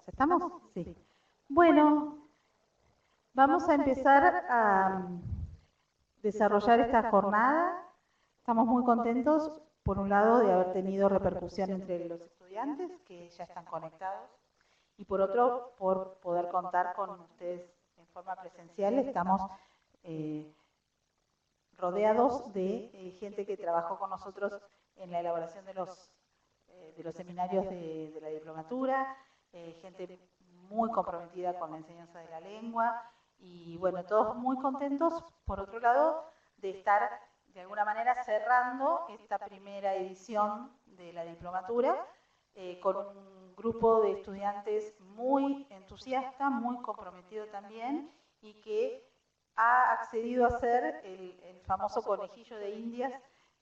¿Estamos? Sí. Bueno, vamos a empezar a desarrollar esta jornada. Estamos muy contentos, por un lado, de haber tenido repercusión entre los estudiantes que ya están conectados y por otro, por poder contar con ustedes en forma presencial. Estamos rodeados de gente que trabajó con nosotros en la elaboración de los seminarios de la diplomatura, gente muy comprometida con la enseñanza de la lengua y bueno, todos muy contentos, por otro lado, de estar de alguna manera cerrando esta primera edición de la diplomatura con un grupo de estudiantes muy entusiasta, muy comprometido también y que ha accedido a ser el famoso conejillo de Indias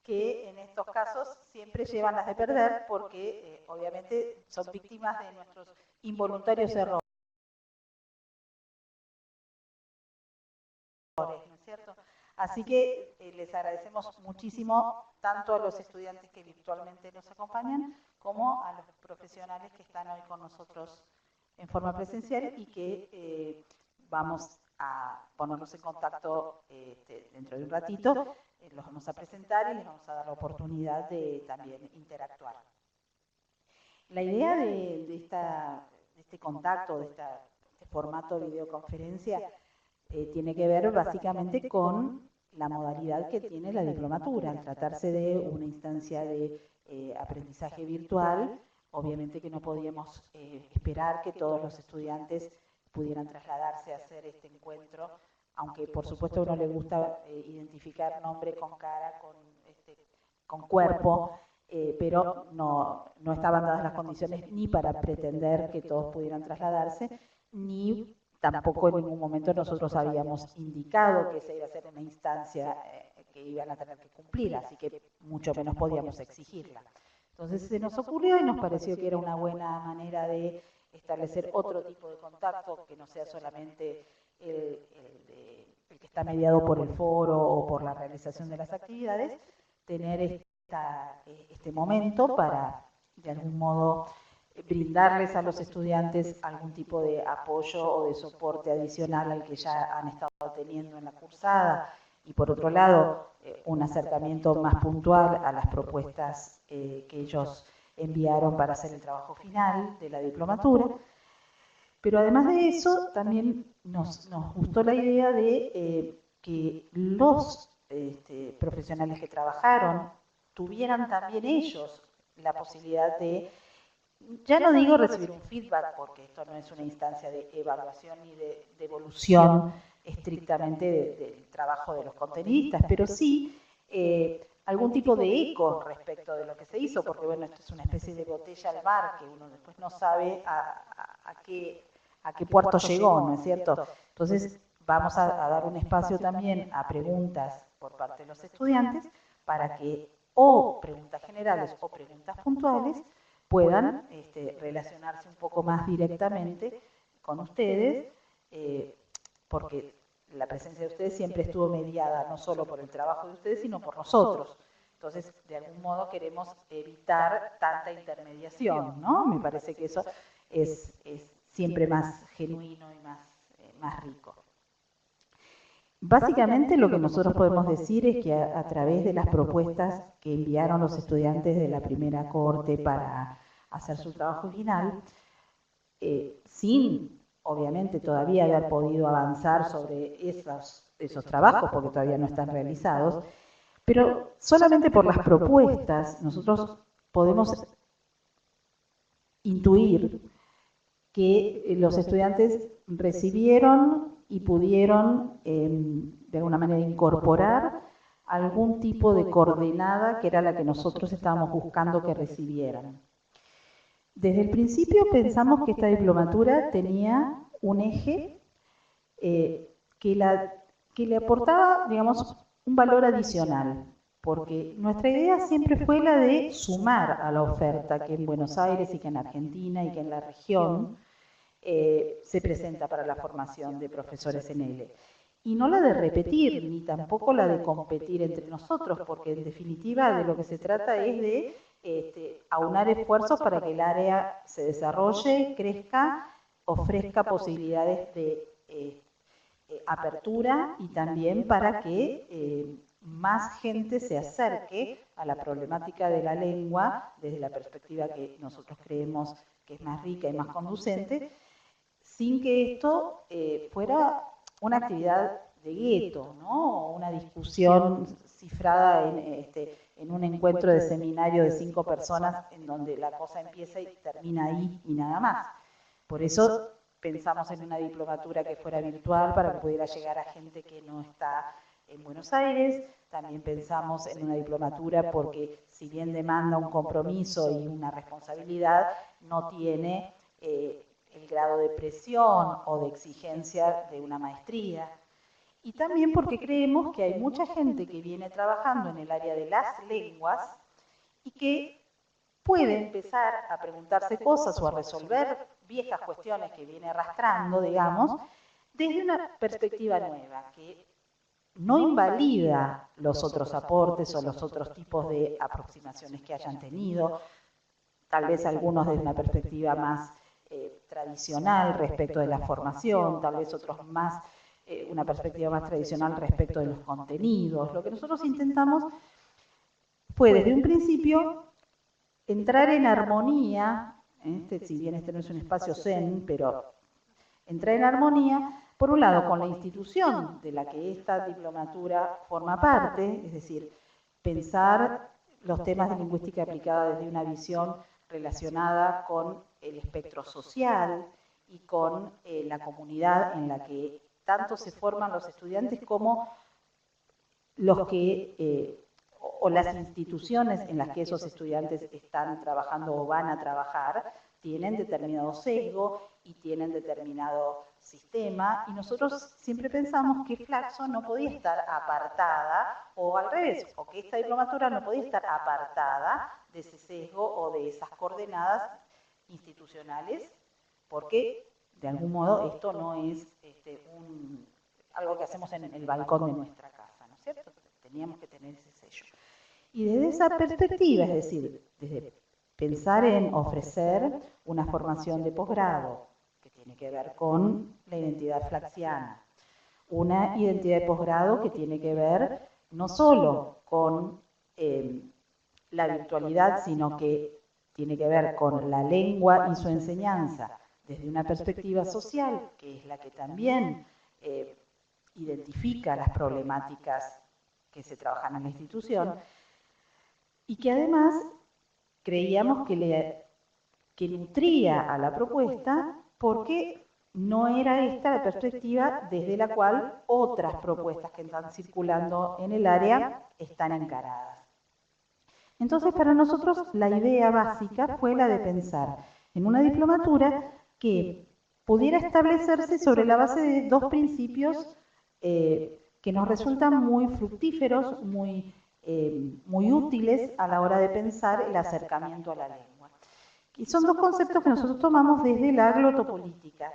que en estos casos siempre llevan las de perder porque obviamente son víctimas de nuestros involuntarios errores, ¿no es cierto? Así que les agradecemos muchísimo tanto a los estudiantes que virtualmente nos acompañan como a los profesionales que están hoy con nosotros en forma presencial y que vamos a ponernos en contacto dentro de un ratito, los vamos a presentar y les vamos a dar la oportunidad de también interactuar. La idea de este contacto, de este formato de videoconferencia, tiene que ver básicamente con la modalidad que tiene la diplomatura. Al tratarse de una instancia de aprendizaje virtual, obviamente que no podíamos esperar que todos los estudiantes pudieran trasladarse a hacer este encuentro, aunque por supuesto a uno le gusta identificar nombre con cara, con cuerpo, pero no estaban dadas las condiciones ni para pretender que todos pudieran trasladarse, ni tampoco en ningún momento nosotros habíamos indicado que esa iba a ser una instancia que iban a tener que cumplir, así que mucho menos podíamos exigirla. Entonces se nos ocurrió y nos pareció que era una buena manera de establecer otro tipo de contacto que no sea solamente el que está mediado por el foro o por la realización de las actividades, tener este momento para, de algún modo, brindarles a los estudiantes algún tipo de apoyo o de soporte adicional al que ya han estado teniendo en la cursada y por otro lado un acercamiento más puntual a las propuestas que ellos enviaron para hacer el trabajo final de la diplomatura. Pero además de eso también nos gustó la idea de que los profesionales que trabajaron tuvieran también ellos la posibilidad de, ya no digo recibir un feedback, porque esto no es una instancia de evaluación ni de devolución estrictamente del trabajo de los contenidistas, pero sí algún tipo de eco respecto de lo que se hizo, porque bueno, esto es una especie de botella al mar, que uno después no sabe a qué puerto llegó, ¿no es cierto? Entonces vamos a dar un espacio también a preguntas por parte de los estudiantes, para que o preguntas generales o preguntas puntuales puedan relacionarse un poco más directamente con ustedes, porque la presencia de ustedes siempre estuvo mediada no solo por el trabajo de ustedes, sino por nosotros. Entonces, de algún modo queremos evitar tanta intermediación, ¿no? Me parece que eso es siempre más genuino y más rico. Básicamente lo que nosotros podemos decir es que a través de las propuestas que enviaron los estudiantes de la primera cohorte para hacer su trabajo final, sin obviamente todavía haber podido avanzar sobre esos trabajos, porque todavía no están realizados, pero solamente por las propuestas nosotros podemos intuir que los estudiantes recibieron y pudieron de alguna manera incorporar algún tipo de coordenada que era la que nosotros estábamos buscando que recibieran. Desde el principio pensamos que esta diplomatura tenía un eje que le aportaba, digamos, un valor adicional, porque nuestra idea siempre fue la de sumar a la oferta que en Buenos Aires y que en Argentina y que en la región se presenta para la formación de profesores en L. Y no la de repetir, ni tampoco la de competir entre nosotros, porque en definitiva de lo que se trata es de aunar esfuerzos para que el área se desarrolle, crezca, ofrezca posibilidades de apertura y también para que más gente se acerque a la problemática de la lengua desde la perspectiva que nosotros creemos que es más rica y más conducente, sin que esto fuera una actividad de gueto, ¿no? Una discusión cifrada en un encuentro de seminario de 5 personas en donde la cosa empieza y termina ahí y nada más. Por eso pensamos en una diplomatura que fuera virtual para que pudiera llegar a gente que no está en Buenos Aires. También pensamos en una diplomatura porque, si bien demanda un compromiso y una responsabilidad, no tiene el grado de presión o de exigencia de una maestría. Y también porque creemos que hay mucha gente que viene trabajando en el área de las lenguas y que puede empezar a preguntarse cosas o a resolver viejas cuestiones que viene arrastrando, digamos, desde una perspectiva nueva, que no invalida los otros aportes o los otros tipos de aproximaciones que hayan tenido, tal vez algunos desde una perspectiva más tradicional respecto de la formación, tal vez otros más, una perspectiva más tradicional respecto de los contenidos. Lo que nosotros intentamos fue desde un principio entrar en armonía, si bien este no es un espacio zen, pero entrar en armonía, por un lado, con la institución de la que esta diplomatura forma parte, es decir, pensar los temas de lingüística aplicada desde una visión relacionada con el espectro social y con la comunidad en la que tanto se forman los estudiantes como los que o las instituciones en las que esos estudiantes están trabajando o van a trabajar tienen determinado sesgo y tienen determinado sistema, y nosotros siempre pensamos que Flaxo no podía estar apartada, o al revés, o que esta diplomatura no podía estar apartada de ese sesgo o de esas coordenadas institucionales, porque de algún modo esto no es algo que hacemos en el balcón de nuestra casa, ¿no es cierto? Teníamos que tener ese sello. Y desde esa perspectiva, es decir, desde pensar en ofrecer una formación de posgrado que tiene que ver con la identidad flaxiana, una identidad de posgrado que tiene que ver no solo con la virtualidad, sino que tiene que ver con la lengua y su enseñanza desde una perspectiva social, que es la que también identifica las problemáticas que se trabajan en la institución, y que además creíamos que nutría a la propuesta porque no era esta la perspectiva desde la cual otras propuestas que están circulando en el área están encaradas. Entonces, para nosotros la idea básica fue la de pensar en una diplomatura que pudiera establecerse sobre la base de dos principios que nos resultan muy fructíferos, muy útiles a la hora de pensar el acercamiento a la lengua. Y son dos conceptos que nosotros tomamos desde la glotopolítica,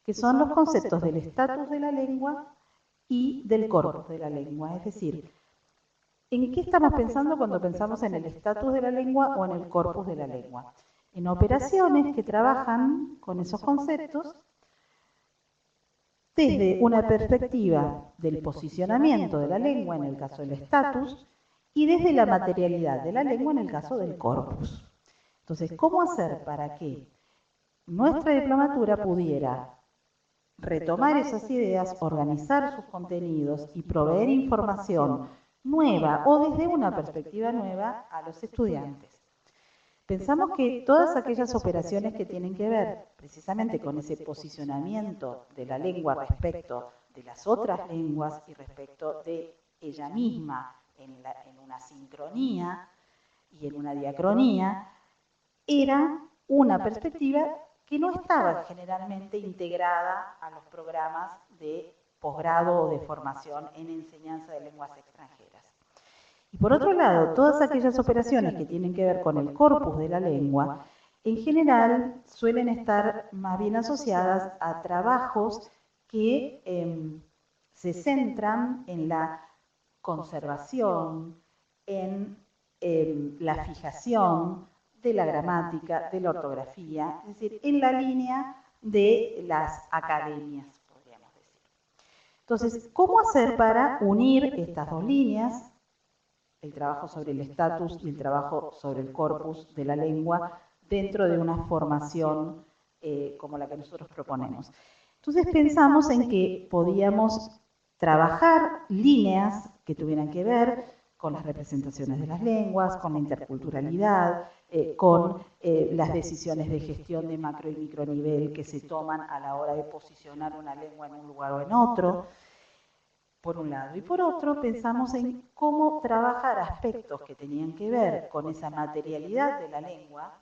que son los conceptos del estatus de la lengua y del corpus de la lengua. Es decir, ¿en qué estamos pensando cuando pensamos en el estatus de la lengua o en el corpus de la lengua? En operaciones que trabajan con esos conceptos desde una perspectiva del posicionamiento de la lengua en el caso del estatus y desde la materialidad de la lengua en el caso del corpus. Entonces, ¿cómo hacer para que nuestra diplomatura pudiera retomar esas ideas, organizar sus contenidos y proveer información nueva o desde una perspectiva nueva a los estudiantes? Pensamos que todas aquellas operaciones que tienen que ver precisamente con ese posicionamiento de la lengua respecto de las otras lenguas y respecto de ella misma en una sincronía y en una diacronía, era una perspectiva que no estaba generalmente integrada a los programas de posgrado o de formación en enseñanza de lenguas extranjeras. Y por otro lado, todas aquellas operaciones que tienen que ver con el corpus de la lengua, en general suelen estar más bien asociadas a trabajos que se centran en la conservación, en la fijación de la gramática, de la ortografía, es decir, en la línea de las academias, podríamos decir. Entonces, ¿cómo hacer para unir estas dos líneas, el trabajo sobre el estatus y el trabajo sobre el corpus de la lengua, dentro de una formación como la que nosotros proponemos? Entonces pensamos en que podíamos trabajar líneas que tuvieran que ver con las representaciones de las lenguas, con la interculturalidad, con las decisiones de gestión de macro y micronivel que se toman a la hora de posicionar una lengua en un lugar o en otro, por un lado. Y por otro, pensamos en cómo trabajar aspectos que tenían que ver con esa materialidad de la lengua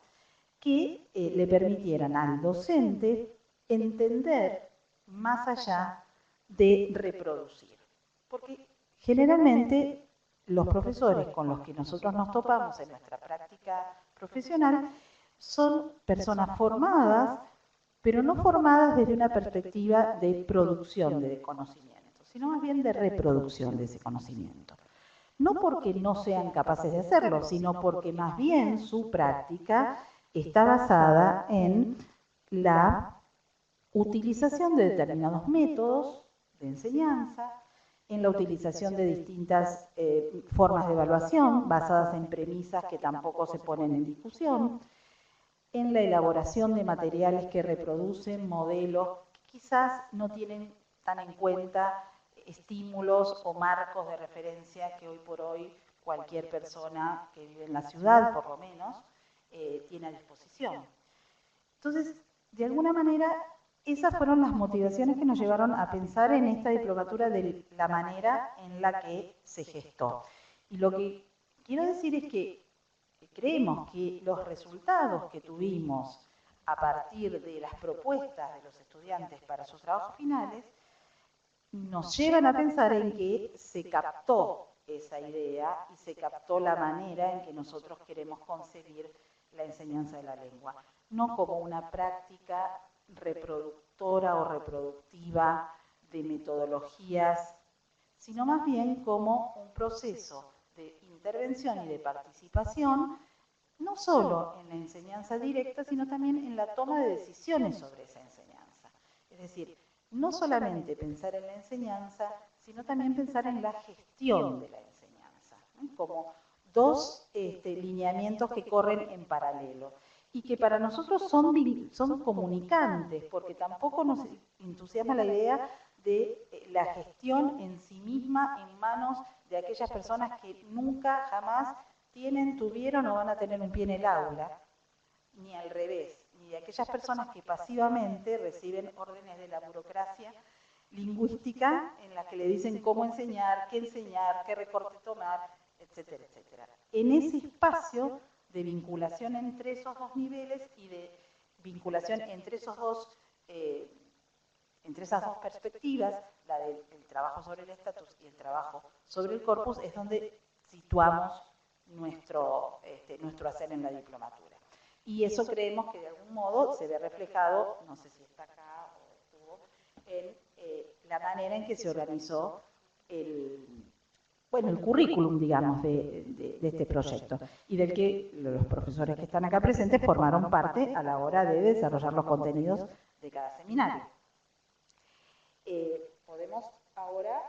que le permitieran al docente entender más allá de reproducir. Porque generalmente los profesores con los que nosotros nos topamos en nuestra práctica profesional son personas formadas, pero no formadas desde una perspectiva de producción de conocimiento, sino más bien de reproducción de ese conocimiento. No porque no sean capaces de hacerlo, sino porque más bien su práctica está basada en la utilización de determinados métodos de enseñanza, en la utilización de distintas formas de evaluación basadas en premisas que tampoco se ponen en discusión, en la elaboración de materiales que reproducen modelos que quizás no tienen tan en cuenta estímulos o marcos de referencia que hoy por hoy cualquier persona que vive en la ciudad, por lo menos, tiene a disposición. Entonces, de alguna manera, esas fueron las motivaciones que nos llevaron a pensar en esta diplomatura de la manera en la que se gestó. Y lo que quiero decir es que creemos que los resultados que tuvimos a partir de las propuestas de los estudiantes para sus trabajos finales nos llevan a pensar en que se captó esa idea y se captó la manera en que nosotros queremos concebir la enseñanza de la lengua, no como una práctica reproductora o reproductiva de metodologías, sino más bien como un proceso de intervención y de participación, no solo en la enseñanza directa, sino también en la toma de decisiones sobre esa enseñanza. Es decir, no solamente pensar en la enseñanza, sino también pensar en la gestión de la enseñanza, ¿no? Como dos lineamientos que corren en paralelo y que para nosotros son comunicantes, porque tampoco nos entusiasma la idea de la gestión en sí misma en manos de aquellas personas que nunca, jamás tuvieron o van a tener un pie en el aula, ni al revés, ni de aquellas personas que pasivamente reciben órdenes de la burocracia lingüística en las que le dicen cómo enseñar, qué recorte tomar, etcétera, etcétera. En ese espacio de vinculación entre esos dos niveles y de vinculación entre esas dos perspectivas, la del trabajo sobre el estatus y el trabajo sobre el corpus, es donde situamos nuestro hacer en la diplomatura. Y eso creemos que de algún modo se ve reflejado, no sé si está acá o estuvo, en la manera en que se organizó el currículum, digamos, de este proyecto, y del que los profesores que están acá presentes formaron parte a la hora de desarrollar los contenidos de cada seminario. Podemos ahora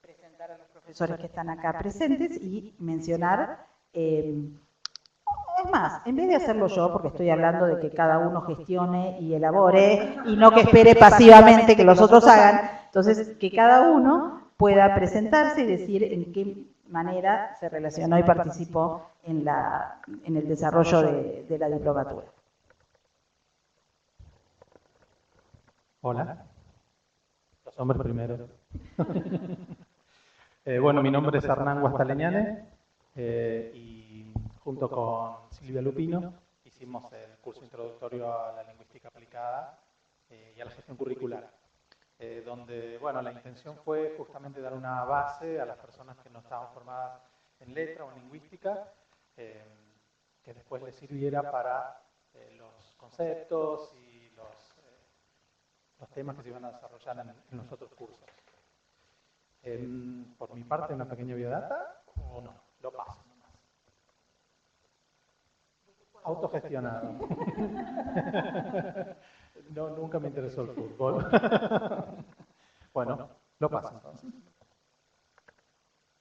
presentar a los profesores que están acá presentes y mencionar, es más, en vez de hacerlo yo, porque estoy hablando de que cada uno gestione y elabore, y no que espere pasivamente que los otros hagan, entonces que cada uno pueda presentarse y decir en qué manera se relacionó y participó en el desarrollo de la diplomatura. Hola. Los hombres primero. Bueno, mi nombre es Hernán Guastaleñane y junto con Silvia Lupino hicimos el curso introductorio a la lingüística aplicada y a la gestión curricular, donde, bueno, la intención fue justamente dar una base a las personas que no estaban formadas en letra o en lingüística, que después les sirviera para los conceptos y los temas que se iban a desarrollar en los otros cursos. Por mi parte, una pequeña biodata, o no, lo paso nomás. Autogestionado. No, nunca me interesó el fútbol. Bueno, lo paso entonces.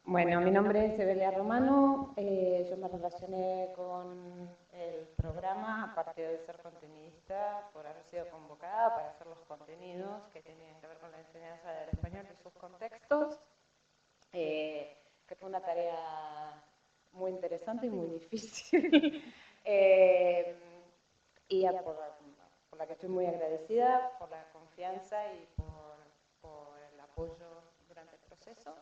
Bueno, mi nombre es Evelia Romano, yo me relacioné con el programa, aparte de ser contenidista, por haber sido convocada para hacer los contenidos que tenían que ver con la enseñanza del español y sus contextos, que fue una tarea muy interesante y muy difícil, y por la que estoy muy agradecida, por la confianza y por el apoyo durante el proceso.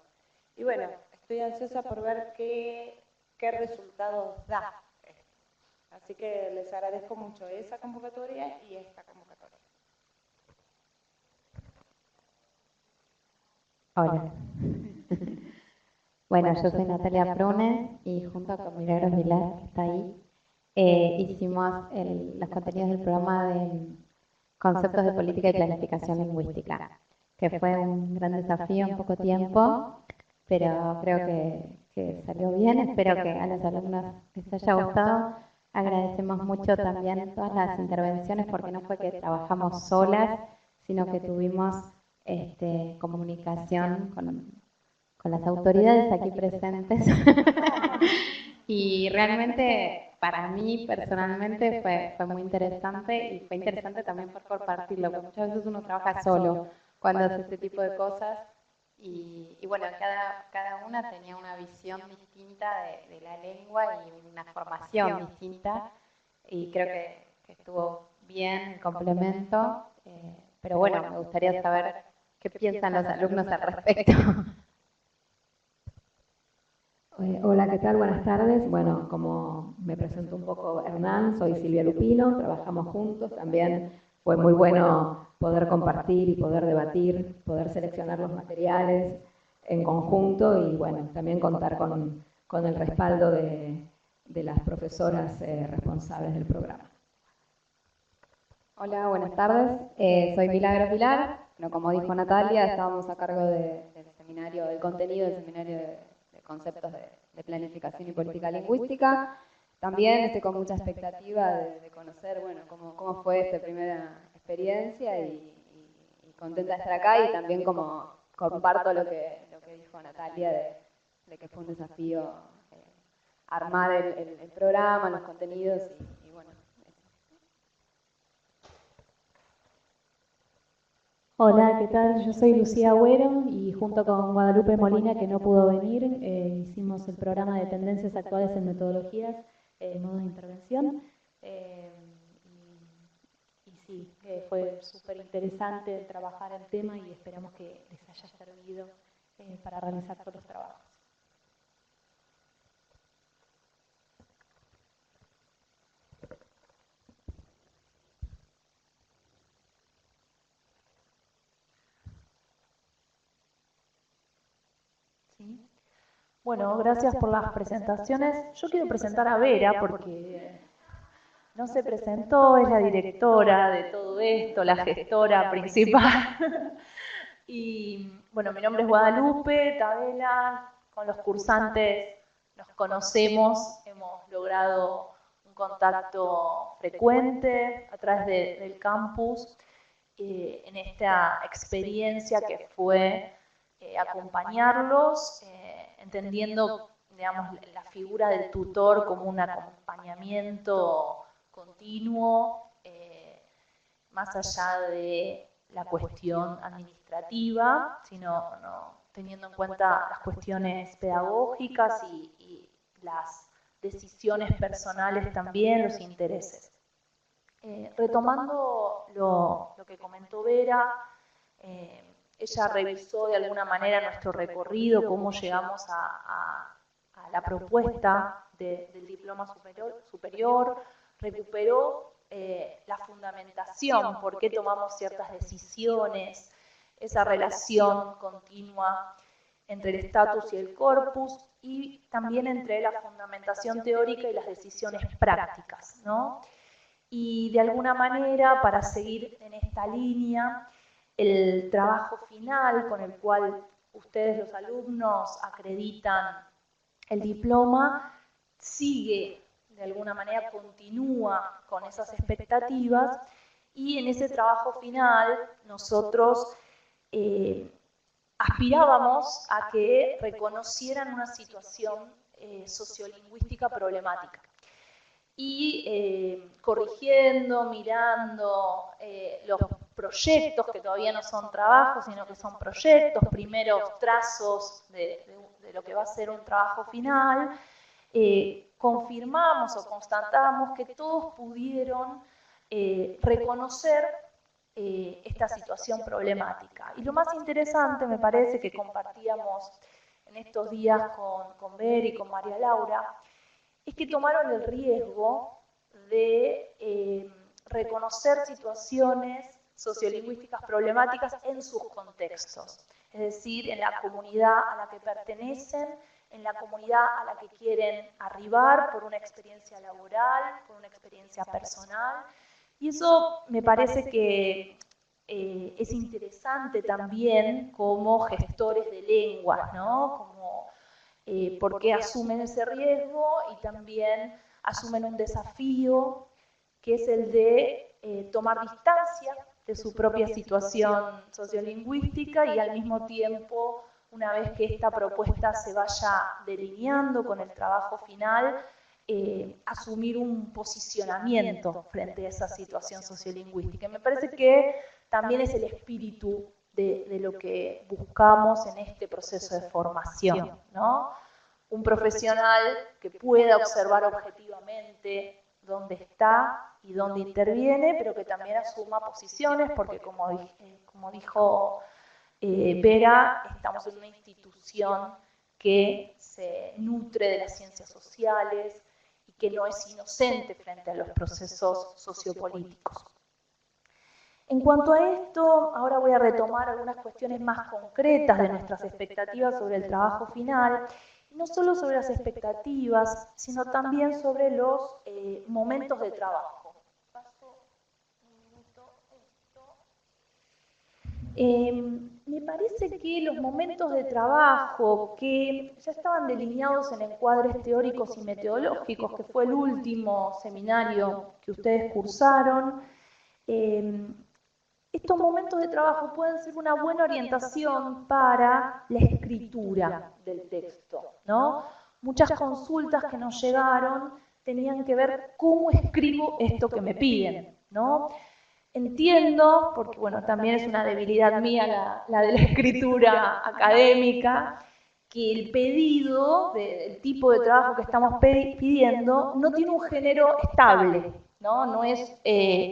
Y bueno, estoy ansiosa por ver qué resultados da esto. Así que les agradezco mucho esa convocatoria y esta convocatoria. Hola. Bueno, yo soy Natalia Prune y junto con Milagros Vilar, que está ahí, hicimos los contenidos del programa de Conceptos de Política y Planificación Lingüística, que fue un gran desafío en poco tiempo, pero creo que salió bien. Espero que a los alumnos les haya gustado. Agradecemos mucho también todas las intervenciones, porque no fue que trabajamos solas, sino que tuvimos comunicación con las autoridades aquí presentes. Y realmente, para mí personalmente, fue muy interesante, y fue interesante también por compartirlo, porque muchas veces uno trabaja solo cuando hace este tipo de cosas. Y bueno, cada una tenía una visión distinta de la lengua y una formación distinta, y creo que estuvo bien el complemento, pero bueno, me gustaría saber qué piensan los alumnos al respecto. Hola, ¿qué tal? Buenas tardes. Bueno, como me presentó un poco Hernán, soy Silvia Lupino, trabajamos juntos. También fue muy bueno poder compartir y poder debatir, poder seleccionar los materiales en conjunto y bueno, también contar con el respaldo de las profesoras responsables del programa. Hola, buenas tardes. Soy Milagros Vilar. Bueno, como dijo Natalia, estábamos a cargo del seminario, del contenido del seminario de conceptos de planificación y política lingüística. También estoy con mucha expectativa de conocer, bueno, cómo fue esta primera experiencia y contenta de estar acá, y también como comparto lo que dijo Natalia de que fue un desafío armar el programa, los contenidos y bueno. Hola, ¿qué tal? Yo soy Lucía Agüero y junto con Guadalupe Molina, que no pudo venir, hicimos el programa de Tendencias Actuales en Metodologías, modos de intervención. Y sí, fue súper interesante trabajar el tema y esperamos que les haya servido para realizar todos los trabajos. ¿Sí? Bueno, gracias por las presentaciones. Yo quiero presentar a Vera porque no se presentó, es la directora de todo esto, la gestora principal. Y bueno, mi nombre es Guadalupe Tabela, con los cursantes nos conocemos, hemos logrado un contacto frecuente a través del campus en esta experiencia que fue acompañarlos, entendiendo, digamos, la figura del tutor como un acompañamiento continuo, más allá de la cuestión administrativa, sino teniendo en cuenta las cuestiones pedagógicas y las decisiones personales también, los intereses. Retomando lo que comentó Vera, ella revisó de alguna manera nuestro recorrido, cómo llegamos a la propuesta del diploma superior, recuperó la fundamentación, por qué tomamos ciertas decisiones, esa relación continua entre el estatus y el corpus, y también entre la fundamentación teórica y las decisiones prácticas, ¿no? Y de alguna manera, para seguir en esta línea, el trabajo final con el cual ustedes, los alumnos, acreditan el diploma, sigue de alguna manera continúa con esas expectativas y en ese trabajo final nosotros aspirábamos a que reconocieran una situación sociolingüística problemática. Y corrigiendo, mirando los proyectos, que todavía no son trabajos, sino que son proyectos, primeros trazos de lo que va a ser un trabajo final, confirmamos o constatamos que todos pudieron reconocer esta situación problemática. Y lo más interesante, me parece, que compartíamos en estos días con Ver y con María Laura, es que tomaron el riesgo de reconocer situaciones sociolingüísticas problemáticas en sus contextos, es decir, en la comunidad a la que pertenecen, en la comunidad a la que quieren arribar por una experiencia laboral, por una experiencia personal, y eso me parece que es interesante también como gestores de lenguas, ¿no? Como porque asumen ese riesgo y también asumen un desafío que es el de tomar distancia de su propia situación sociolingüística y al mismo tiempo, una vez que esta propuesta se vaya delineando con el trabajo final, asumir un posicionamiento frente a esa situación sociolingüística. Y me parece que también es el espíritu de lo que buscamos en este proceso de formación, ¿no? Un profesional que pueda observar objetivamente dónde está y dónde interviene, pero que también asuma posiciones, porque como dijo Vera, estamos en una institución que se nutre de las ciencias sociales y que no es inocente frente a los procesos sociopolíticos. En cuanto a esto, ahora voy a retomar algunas cuestiones más concretas de nuestras expectativas sobre el trabajo final, y no solo sobre las expectativas, sino también sobre los momentos de trabajo. Paso un minuto esto. Me parece que los momentos de trabajo que ya estaban delineados en encuadres teóricos y metodológicos, que fue el último seminario que ustedes cursaron, estos momentos de trabajo pueden ser una buena orientación para la escritura del texto, ¿no? Muchas consultas que nos llegaron tenían que ver cómo escribo esto que me piden, ¿no? Entiendo, porque bueno, también es una debilidad mía la de la escritura académica, que el pedido del tipo de trabajo que estamos pidiendo no tiene un género estable, ¿no? No es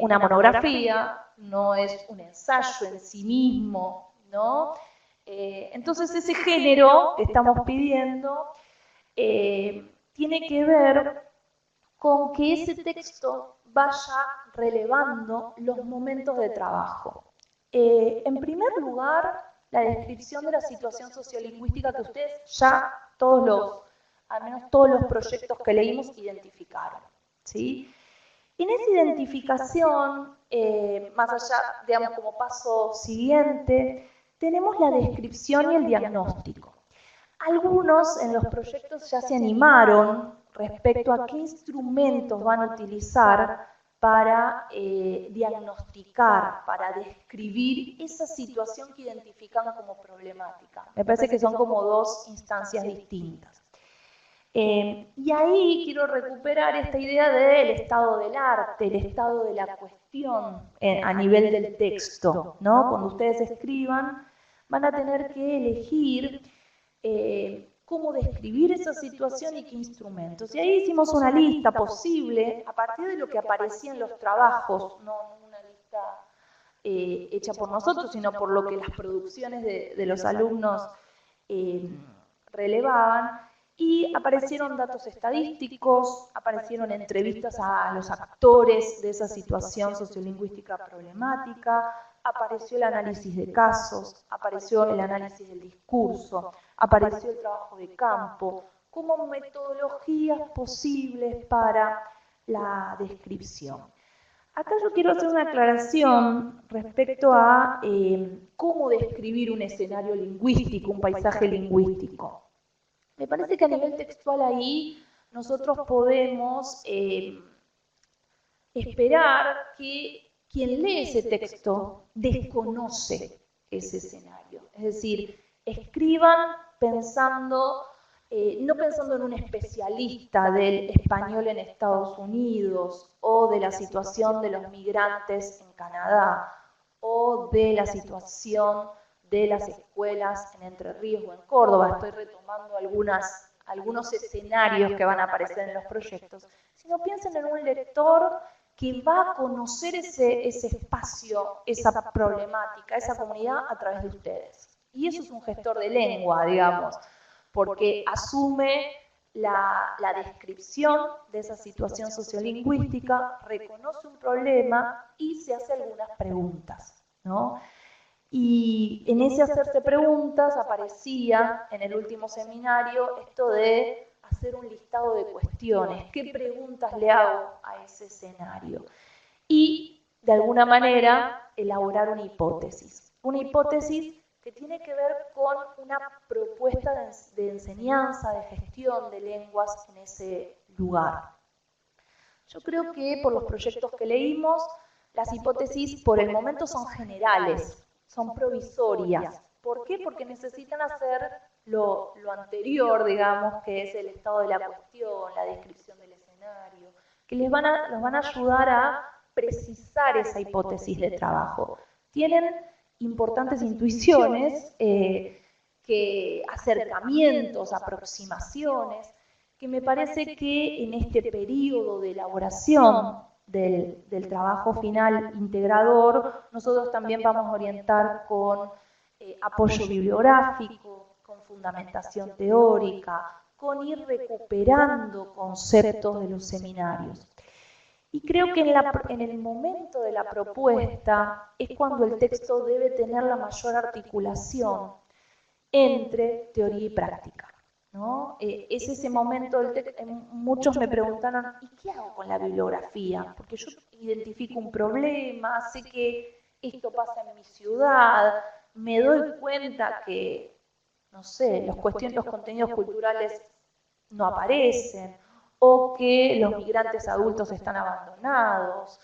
una monografía, no es un ensayo en sí mismo, ¿no? Entonces ese género que estamos pidiendo tiene que ver con que ese texto vaya relevando los momentos de trabajo. En primer lugar, la descripción de la situación sociolingüística que ustedes ya al menos todos los proyectos que leímos identificaron, ¿sí? En esa identificación, más allá, digamos, como paso siguiente, tenemos la descripción y el diagnóstico. Algunos en los proyectos ya se animaron respecto a qué instrumentos van a utilizar para diagnosticar, para describir esa situación que identifican como problemática. Me parece que son como dos instancias distintas. Y ahí quiero recuperar esta idea del estado del arte, el estado de la cuestión a nivel del texto, ¿no? Cuando ustedes escriban, van a tener que elegir cómo describir esa situación y qué instrumentos. Y ahí hicimos una lista posible a partir de lo que aparecía en los trabajos, no una lista hecha por nosotros, sino por lo que las producciones de los alumnos relevaban. Y aparecieron datos estadísticos, aparecieron entrevistas a los actores de esa situación sociolingüística problemática, apareció el análisis de casos, apareció el análisis del discurso, apareció el trabajo de campo, como metodologías posibles para la descripción. Acá yo quiero hacer una aclaración respecto a cómo describir un escenario lingüístico, un paisaje lingüístico. Me parece que a nivel textual ahí nosotros podemos esperar que quien lee ese texto desconoce ese escenario. Es decir, escriban pensando, no pensando en un especialista del español en Estados Unidos o de la situación de los migrantes en Canadá o de la situación de las escuelas en Entre Ríos o en Córdoba. Estoy retomando algunos escenarios que van a aparecer en los proyectos, sino piensen en un lector que va a conocer ese espacio, esa problemática, esa comunidad a través de ustedes. Y eso es un gestor de lengua, digamos, porque asume la descripción de esa situación sociolingüística, reconoce un problema y se hace algunas preguntas, ¿no? Y en ese hacerse preguntas aparecía en el último seminario esto de hacer un listado de cuestiones. ¿Qué preguntas le hago a ese escenario? Y, de alguna manera, elaborar una hipótesis. Una hipótesis que tiene que ver con una propuesta de enseñanza, de gestión de lenguas en ese lugar. Yo creo que por los proyectos que leímos, las hipótesis por el momento son generales, son provisorias. ¿Por qué? Porque necesitan hacer lo anterior, digamos, que es el estado de la cuestión, la descripción del escenario, que los van a ayudar a precisar esa hipótesis de trabajo. Tienen importantes intuiciones, acercamientos, aproximaciones, que me parece que en este periodo de elaboración del trabajo final integrador, nosotros también vamos a orientar con apoyo bibliográfico, con fundamentación teórica, con ir recuperando conceptos de los seminarios. Y creo que en el momento de la propuesta es cuando el texto debe tener la mayor articulación entre teoría y práctica, ¿no? Es ese momento del texto. Muchos me preguntaron, ¿y qué hago con la bibliografía? Porque yo identifico un problema, sé que esto pasa en mi ciudad, me doy cuenta que, no sé, los contenidos culturales no aparecen, o que los migrantes adultos están abandonados,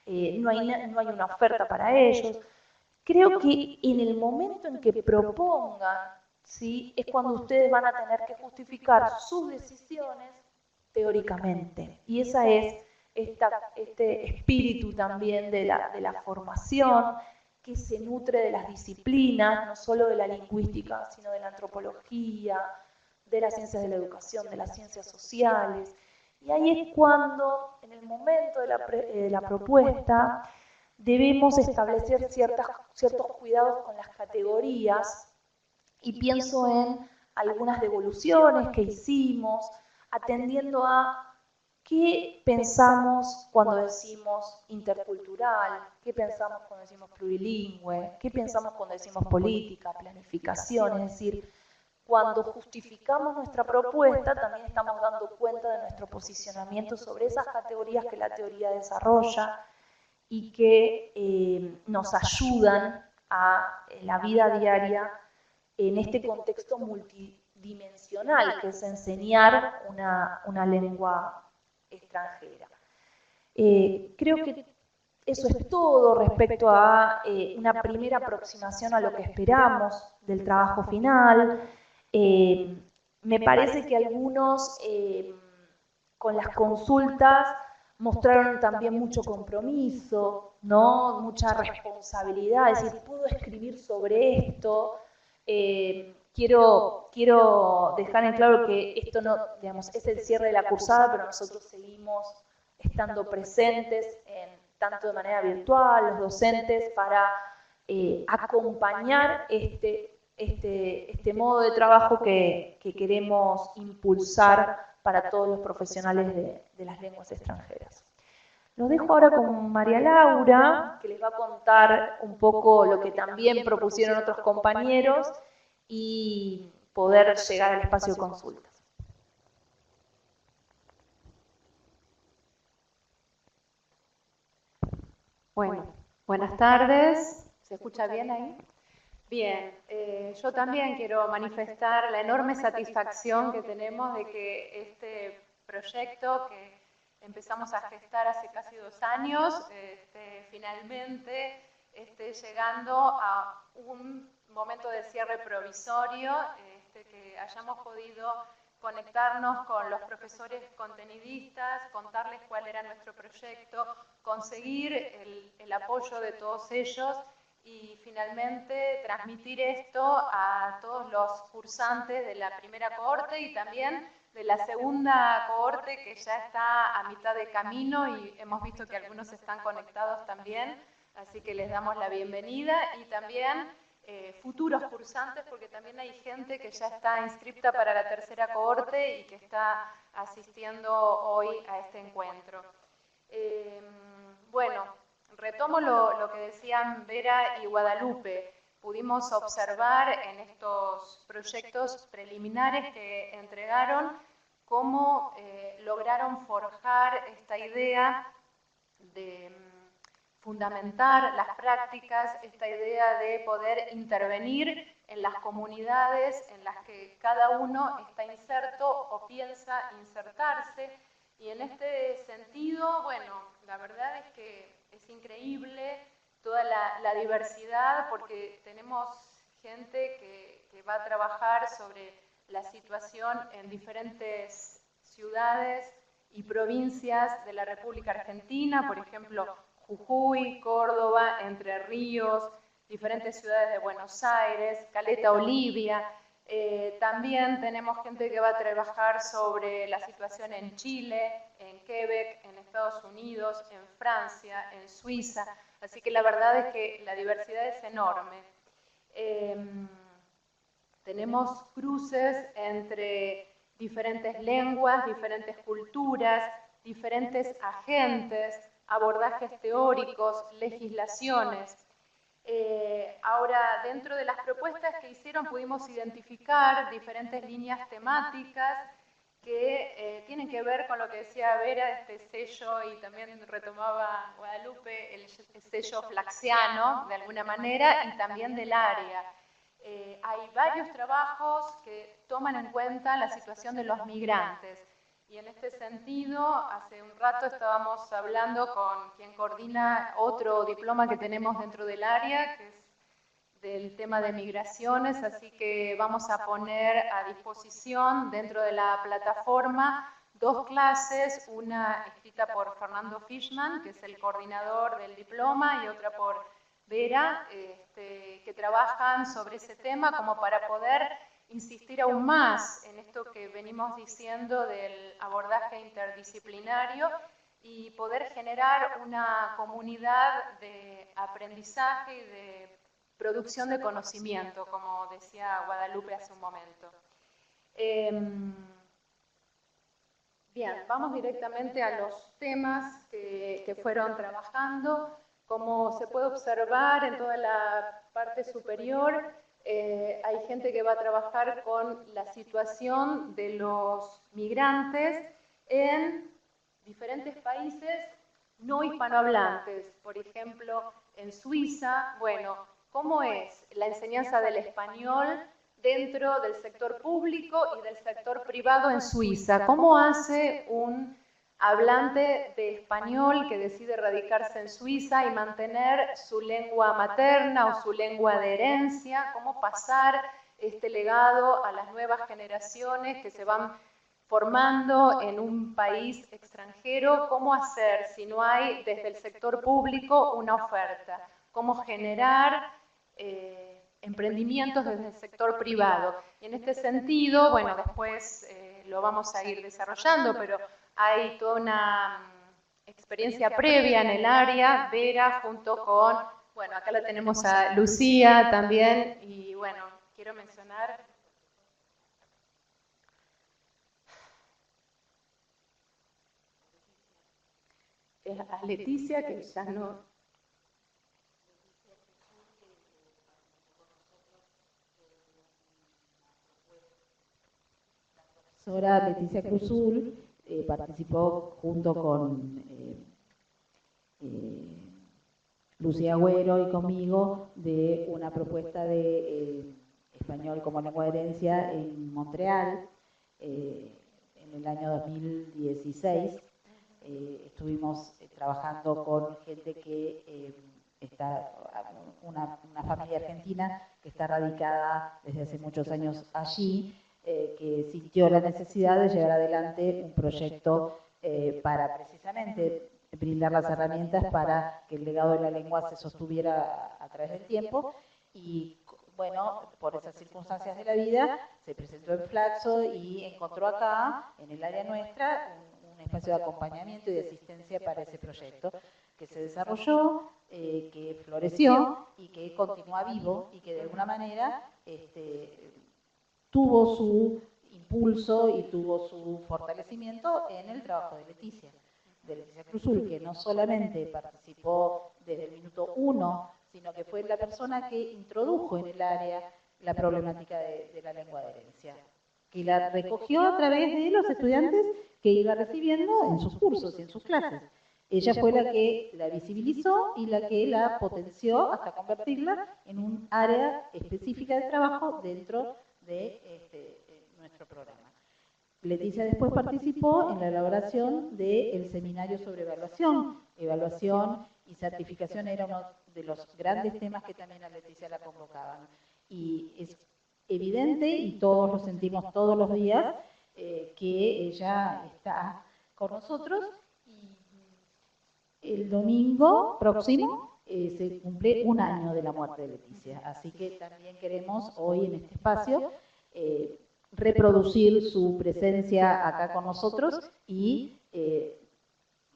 no hay una oferta para ellos. Creo que en el momento en que propongan, ¿sí?, es cuando ustedes van a tener que justificar sus decisiones teóricamente. Y esa es este espíritu también de la formación, que se nutre de las disciplinas, no solo de la lingüística, sino de la antropología, de las ciencias de la educación, de las ciencias sociales. Y ahí es cuando, en el momento de la propuesta, debemos establecer ciertos cuidados con las categorías, y pienso en algunas devoluciones que hicimos, atendiendo a qué pensamos cuando decimos intercultural, qué pensamos cuando decimos plurilingüe, qué pensamos cuando decimos política, planificación, es decir, cuando justificamos nuestra propuesta también estamos dando cuenta de nuestro posicionamiento sobre esas categorías que la teoría desarrolla y que nos ayudan a la vida diaria en este contexto multidimensional que es enseñar una lengua extranjera. Creo que eso es todo respecto a una primera aproximación a lo que esperamos del trabajo final. Me parece que algunos con las consultas mostraron también mucho compromiso, ¿no?, mucha responsabilidad, es decir, puedo escribir sobre esto. Quiero dejar en claro que esto no, digamos, es el cierre de la cursada, pero nosotros seguimos estando presentes tanto de manera virtual, los docentes, para acompañar este modo de trabajo que queremos impulsar para todos los profesionales de las lenguas extranjeras. Los dejo ahora con María Laura, que les va a contar un poco lo que también propusieron otros compañeros y poder llegar al espacio de consultas. Bueno, buenas tardes. ¿Se escucha bien ahí? Bien, yo también quiero manifestar la enorme satisfacción que tenemos de que este proyecto que empezamos a gestar hace casi 2 años, finalmente llegando a un momento de cierre provisorio, que hayamos podido conectarnos con los profesores contenidistas, contarles cuál era nuestro proyecto, conseguir el apoyo de todos ellos y finalmente transmitir esto a todos los cursantes de la primera cohorte y también de la segunda cohorte, que ya está a mitad de camino y hemos visto que algunos están conectados también, así que les damos la bienvenida, y también futuros cursantes, porque también hay gente que ya está inscripta para la tercera cohorte y que está asistiendo hoy a este encuentro. Bueno, retomo lo que decían Vera y Guadalupe. Pudimos observar en estos proyectos preliminares que entregaron cómo lograron forjar esta idea de fundamentar las prácticas, esta idea de poder intervenir en las comunidades en las que cada uno está inserto o piensa insertarse. Y en este sentido, bueno, la verdad es que es increíble toda la diversidad, porque tenemos gente que va a trabajar sobre la situación en diferentes ciudades y provincias de la República Argentina, por ejemplo, Jujuy, Córdoba, Entre Ríos, diferentes ciudades de Buenos Aires, Caleta Olivia. También tenemos gente que va a trabajar sobre la situación en Chile, en Quebec, en Estados Unidos, en Francia, en Suiza. Así que la verdad es que la diversidad es enorme. Tenemos cruces entre diferentes lenguas, diferentes culturas, diferentes agentes, abordajes teóricos, legislaciones. Ahora, dentro de las propuestas que hicieron pudimos identificar diferentes líneas temáticas que tienen que ver con lo que decía Vera, este sello, y también retomaba Guadalupe, el sello flaxiano, de alguna manera, y también del área. Hay varios trabajos que toman en cuenta la situación de los migrantes. Y en este sentido, hace un rato estábamos hablando con quien coordina otro diploma que tenemos dentro del área, que es del tema de migraciones, así que vamos a poner a disposición dentro de la plataforma 2 clases, una escrita por Fernando Fishman, que es el coordinador del diploma, y otra por Vera, que trabajan sobre ese tema como para poder insistir aún más en esto que venimos diciendo del abordaje interdisciplinario y poder generar una comunidad de aprendizaje y de producción de conocimiento, como decía Guadalupe hace un momento. Bien, vamos directamente a los temas que fueron trabajando. Como se puede observar en toda la parte superior, hay gente que va a trabajar con la situación de los migrantes en diferentes países no hispanohablantes. Por ejemplo, en Suiza, bueno, ¿cómo es la enseñanza del español dentro del sector público y del sector privado en Suiza? ¿Cómo hace un hablante de español que decide radicarse en Suiza y mantener su lengua materna o su lengua de herencia? ¿Cómo pasar este legado a las nuevas generaciones que se van formando en un país extranjero? ¿Cómo hacer si no hay desde el sector público una oferta? ¿Cómo generar emprendimientos desde el sector privado? Y en este sentido, bueno, después lo vamos a ir desarrollando, pero hay toda una experiencia previa en el área. Vera junto con, bueno, acá la tenemos a Lucía también, y bueno, quiero mencionar a Leticia, que ya no... La profesora Leticia Cruzul participó junto con Lucía Agüero y conmigo de una propuesta de español como lengua de herencia en Montreal, en en el año 2016. Estuvimos trabajando con gente que está, una familia argentina que está radicada desde hace muchos años allí, que sintió la necesidad de llevar adelante un proyecto para precisamente brindar las herramientas para que el legado de la lengua se sostuviera a través del tiempo. Y bueno, por esas circunstancias de la vida, se presentó en Flaxo y encontró acá, en el área nuestra, un espacio de acompañamiento y de asistencia para ese proyecto, que se desarrolló, que floreció y que continúa vivo y que de alguna manera tuvo su impulso y tuvo su fortalecimiento en el trabajo de Leticia Cruzul, que no solamente participó desde el minuto 1, sino que fue la persona que introdujo en el área la problemática de la lengua de herencia, que la recogió a través de los estudiantes que iba recibiendo en sus cursos y en sus clases. Ella fue la que la visibilizó y la que la potenció hasta convertirla en un área específica de trabajo dentro de nuestro programa. Leticia después participó en la elaboración del seminario sobre evaluación. Evaluación y certificación era uno de los grandes temas que también a Leticia la convocaban. Y es evidente, y todos lo sentimos todos los días, que ella está con nosotros. Y el domingo próximo se cumple un año de la muerte de Leticia. Así que también queremos hoy en este espacio reproducir su presencia acá con nosotros y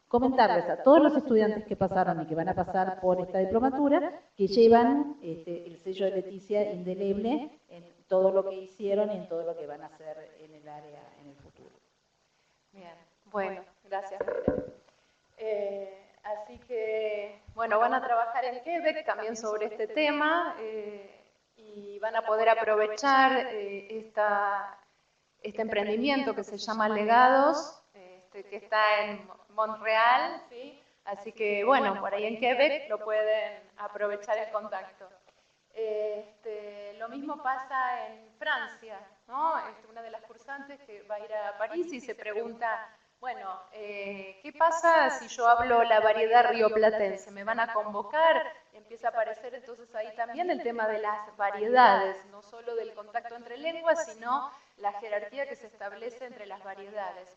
comentarles a todos los estudiantes que pasaron y que van a pasar por esta diplomatura que llevan el sello de Leticia indeleble en todo lo que hicieron y en todo lo que van a hacer en el área en el futuro. Bien, bueno, gracias. Así que, bueno, van a trabajar en Quebec también sobre este tema. Y van a poder aprovechar este emprendimiento que se llama Legados, que está en Montreal, ¿sí? Así que, bueno, por ahí en Quebec lo pueden aprovechar el contacto. Lo mismo pasa en Francia, ¿no? Una de las cursantes que va a ir a París y se pregunta, bueno, ¿qué pasa si yo hablo la variedad rioplatense? ¿Me van a convocar? Empieza a aparecer entonces ahí también el tema de las variedades, no solo del contacto entre lenguas, sino la jerarquía que se establece entre las variedades.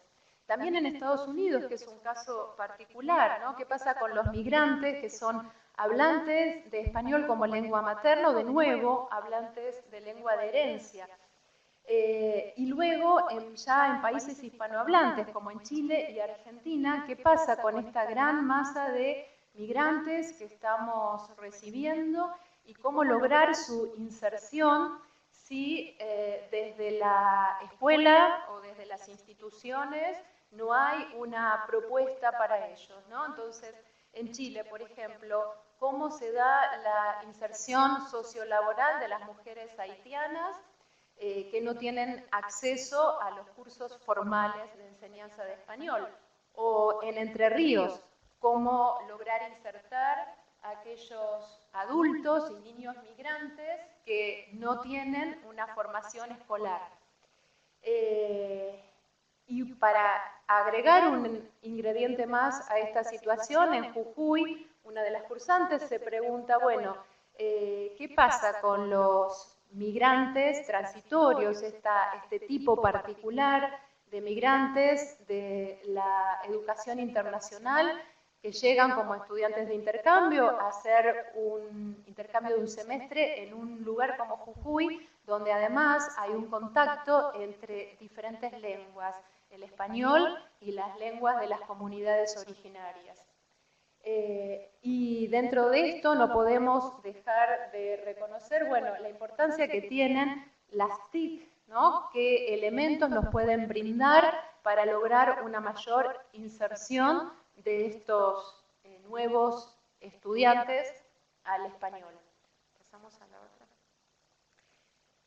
También en Estados Unidos, que es un caso particular, ¿no? ¿Qué pasa con los migrantes que son hablantes de español como lengua materna o, de nuevo, hablantes de lengua de herencia? Y luego, ya en países hispanohablantes, como en Chile y Argentina, ¿qué pasa con esta gran masa de migrantes que estamos recibiendo y cómo lograr su inserción si desde la escuela o desde las instituciones no hay una propuesta para ellos, ¿no? Entonces, en Chile, por ejemplo, ¿cómo se da la inserción sociolaboral de las mujeres haitianas que no tienen acceso a los cursos formales de enseñanza de español? O en Entre Ríos, ¿cómo lograr insertar a aquellos adultos y niños migrantes que no tienen una formación escolar? Y para agregar un ingrediente más a esta situación, en Jujuy, una de las cursantes se pregunta, bueno, ¿qué pasa con los migrantes transitorios, este tipo particular de migrantes de la educación internacional que llegan como estudiantes de intercambio a hacer un intercambio de un semestre en un lugar como Jujuy, donde además hay un contacto entre diferentes lenguas, el español y las lenguas de las comunidades originarias? Y dentro de esto no podemos dejar de reconocer, bueno, la importancia que tienen las TIC, ¿no? ¿Qué elementos nos pueden brindar para lograr una mayor inserción de estos nuevos estudiantes al español? Pasamos a la otra.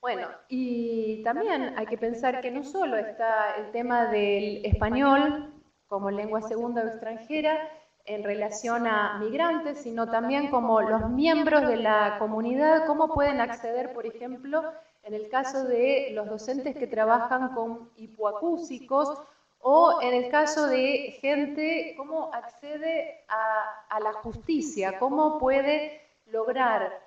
Bueno, y también hay que pensar que no solo está el tema del español como lengua segunda o extranjera en relación a migrantes, sino también como los miembros de la comunidad, cómo pueden acceder, por ejemplo, en el caso de los docentes que trabajan con hipoacúsicos O en el caso de gente, cómo accede a la justicia, cómo puede lograr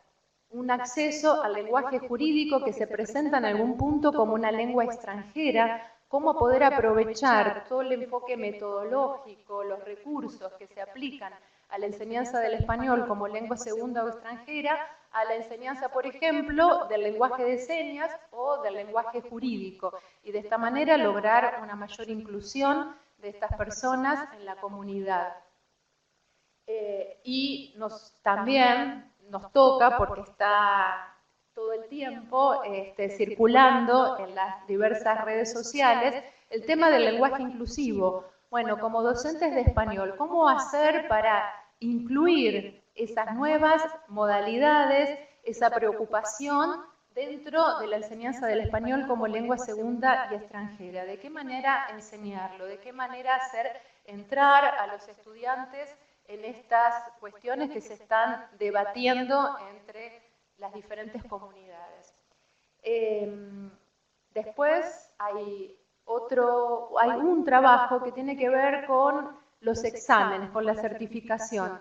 un acceso al lenguaje jurídico que se presenta en algún punto como una lengua extranjera, cómo poder aprovechar todo el enfoque metodológico, los recursos que se aplican a la enseñanza del español como lengua segunda o extranjera, a la enseñanza, por ejemplo, del lenguaje de señas o del lenguaje jurídico, y de esta manera lograr una mayor inclusión de estas personas en la comunidad. Y también nos toca, porque está todo el tiempo circulando en las diversas redes sociales, el tema del lenguaje inclusivo. Bueno, como docentes de español, ¿cómo hacer para incluir esas nuevas modalidades, esa preocupación dentro de la enseñanza del español como lengua segunda y extranjera? ¿De qué manera enseñarlo? ¿De qué manera hacer entrar a los estudiantes en estas cuestiones que se están debatiendo entre las diferentes comunidades? Después hay un trabajo que tiene que ver con los exámenes, con la certificación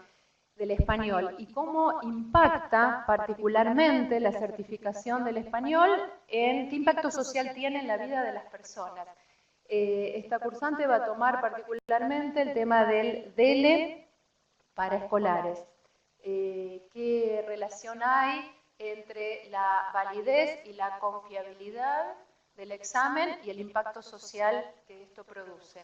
del español y cómo impacta particularmente la certificación del español, qué impacto social tiene en la vida de las personas. Esta cursante va a tomar particularmente el tema del DELE para escolares. ¿Qué relación hay entre la validez y la confiabilidad del examen y el impacto social que esto produce?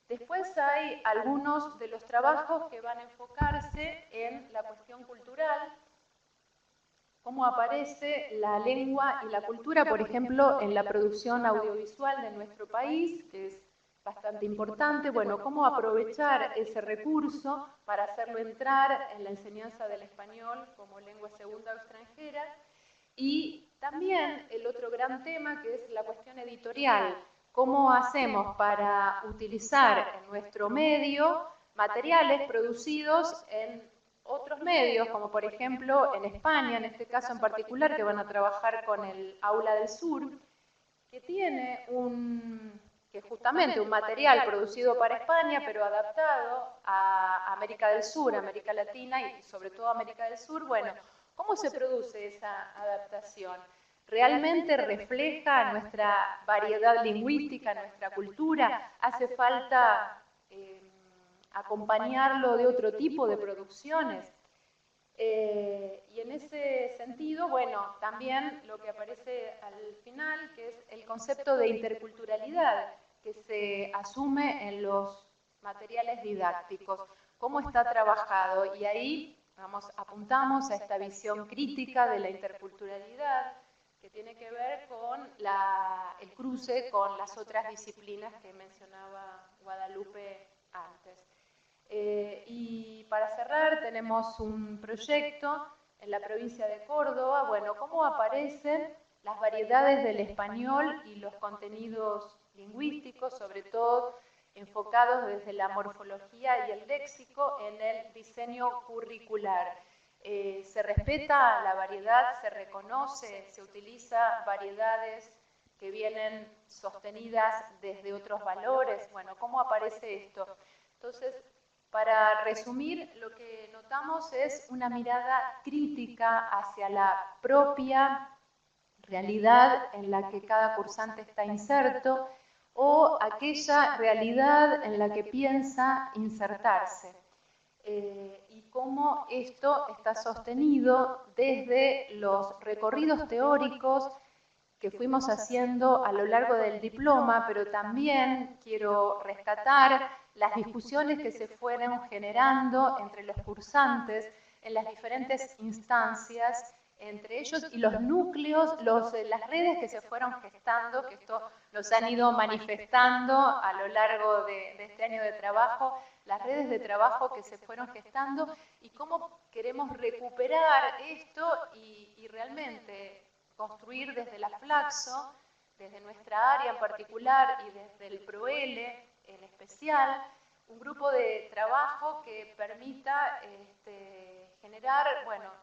Después hay algunos de los trabajos que van a enfocarse en la cuestión cultural, cómo aparece la lengua y la cultura, por ejemplo, en la producción audiovisual de nuestro país, que es bastante importante. Bueno, cómo aprovechar ese recurso para hacerlo entrar en la enseñanza del español como lengua segunda o extranjera. Y también el otro gran tema, que es la cuestión editorial. ¿Cómo hacemos para utilizar en nuestro medio materiales producidos en otros medios, como por ejemplo en España, en este caso en particular, que van a trabajar con el Aula del Sur, que tiene justamente un material producido para España, pero adaptado a América del Sur, América Latina y sobre todo América del Sur? Bueno, ¿cómo se produce esa adaptación? ¿Realmente refleja nuestra variedad lingüística, nuestra cultura? ¿Hace falta acompañarlo de otro tipo de producciones? Y en ese sentido, bueno, también lo que aparece al final, que es el concepto de interculturalidad que se asume en los materiales didácticos, cómo está trabajado, y ahí apuntamos a esta visión crítica de la interculturalidad, que tiene que ver con el cruce con las otras disciplinas que mencionaba Guadalupe antes. Y para cerrar, tenemos un proyecto en la provincia de Córdoba. Bueno, cómo aparecen las variedades del español y los contenidos lingüísticos, sobre todo enfocados desde la morfología y el léxico en el diseño curricular. Se respeta la variedad, se reconoce, se utiliza variedades que vienen sostenidas desde otros valores. Bueno, ¿cómo aparece esto? Entonces, para resumir, lo que notamos es una mirada crítica hacia la propia realidad en la que cada cursante está inserto o aquella realidad en la que piensa insertarse. Y cómo esto está sostenido desde los recorridos teóricos que fuimos haciendo a lo largo del diploma, pero también quiero rescatar las discusiones que se fueron generando entre los cursantes en las diferentes instancias, entre ellos y los núcleos, las redes que se fueron gestando, que esto nos han ido manifestando a lo largo de este año de trabajo, las redes de trabajo que se fueron gestando y cómo queremos recuperar esto y realmente construir desde la Flaxo, desde nuestra área en particular y desde el ProL en especial, un grupo de trabajo que permita generar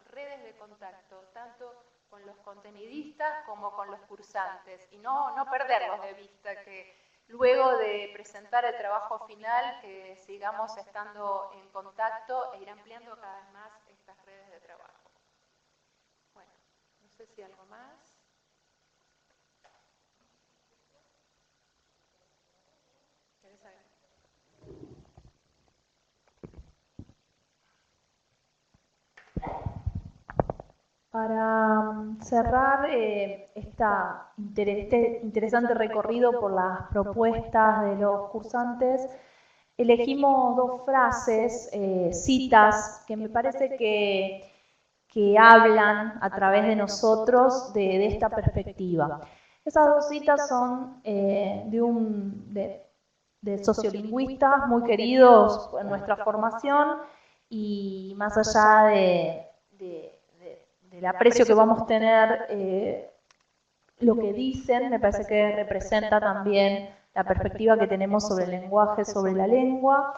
redes de contacto, tanto con los contenidistas como con los cursantes, y no perderlos de vista, que luego de presentar el trabajo final, que sigamos estando en contacto e ir ampliando cada vez más estas redes de trabajo. Bueno, no sé si algo más. ¿Querés saber? Para cerrar este interesante recorrido por las propuestas de los cursantes, elegimos dos frases, citas, que me parece que hablan a través de nosotros de esta perspectiva. Esas dos citas son de sociolingüistas muy queridos en nuestra formación, y más allá del aprecio que vamos a tener, lo que dicen me parece que representa también la perspectiva que tenemos sobre el lenguaje, sobre la lengua.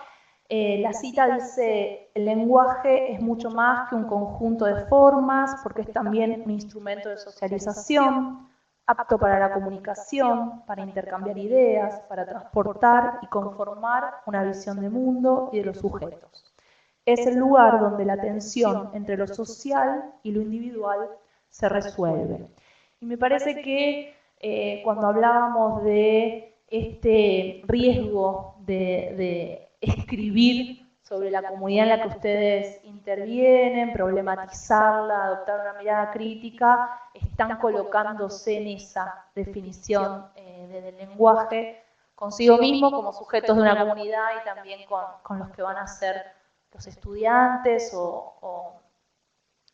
La cita dice: el lenguaje es mucho más que un conjunto de formas, porque es también un instrumento de socialización, apto para la comunicación, para intercambiar ideas, para transportar y conformar una visión de mundo y de los sujetos. Es el lugar donde la tensión entre lo social y lo individual se resuelve. Y me parece que cuando hablábamos de este riesgo de escribir sobre la comunidad en la que ustedes intervienen, problematizarla, adoptar una mirada crítica, están colocándose en esa definición del lenguaje consigo mismo como sujetos de una comunidad, y también con los que van a ser los estudiantes o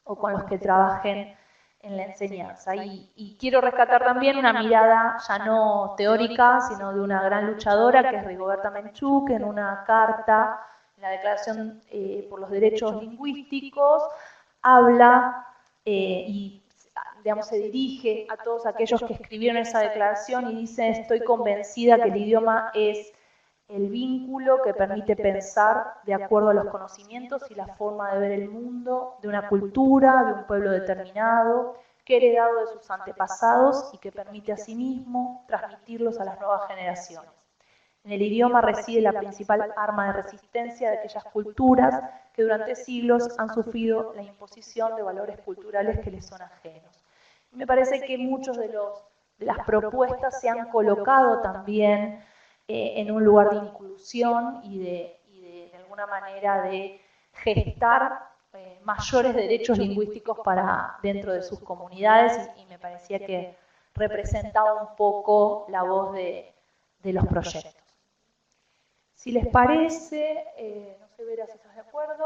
con los que trabajen en la enseñanza. Y quiero rescatar también una mirada ya no teórica, sino de una gran luchadora, que es Rigoberta Menchú, que en una carta, en la Declaración por los Derechos Lingüísticos, habla y digamos, se dirige a todos aquellos que escribieron esa declaración y dice: estoy convencida que el idioma es el vínculo que permite pensar de acuerdo a los conocimientos y la forma de ver el mundo de una cultura, de un pueblo determinado, que ha heredado de sus antepasados y que permite asimismo transmitirlos a las nuevas generaciones. En el idioma reside la principal arma de resistencia de aquellas culturas que durante siglos han sufrido la imposición de valores culturales que les son ajenos. Y me parece que muchos de las propuestas se han colocado también en un lugar de inclusión y de alguna manera de gestar mayores derechos lingüísticos para dentro de sus comunidades, y me parecía que representaba un poco la voz de los proyectos. Si les parece, no sé, Vera, si estás de acuerdo,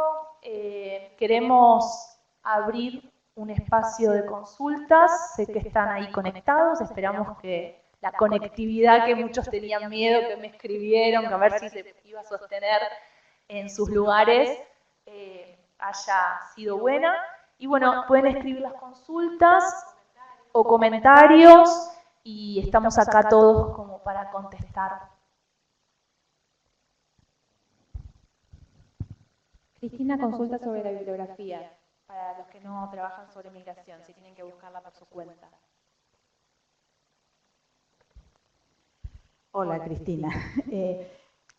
queremos abrir un espacio de consultas. Sé que están ahí conectados, esperamos que la conectividad, que muchos tenían miedo, que me escribieron, que a ver si se iba a sostener en sus lugares, haya sido buena. Y bueno, pueden escribir las consultas o comentarios y estamos acá todos como para contestar. Cristina consulta sobre la bibliografía, para los que no trabajan sobre migración, si tienen que buscarla por su cuenta. Hola, Cristina.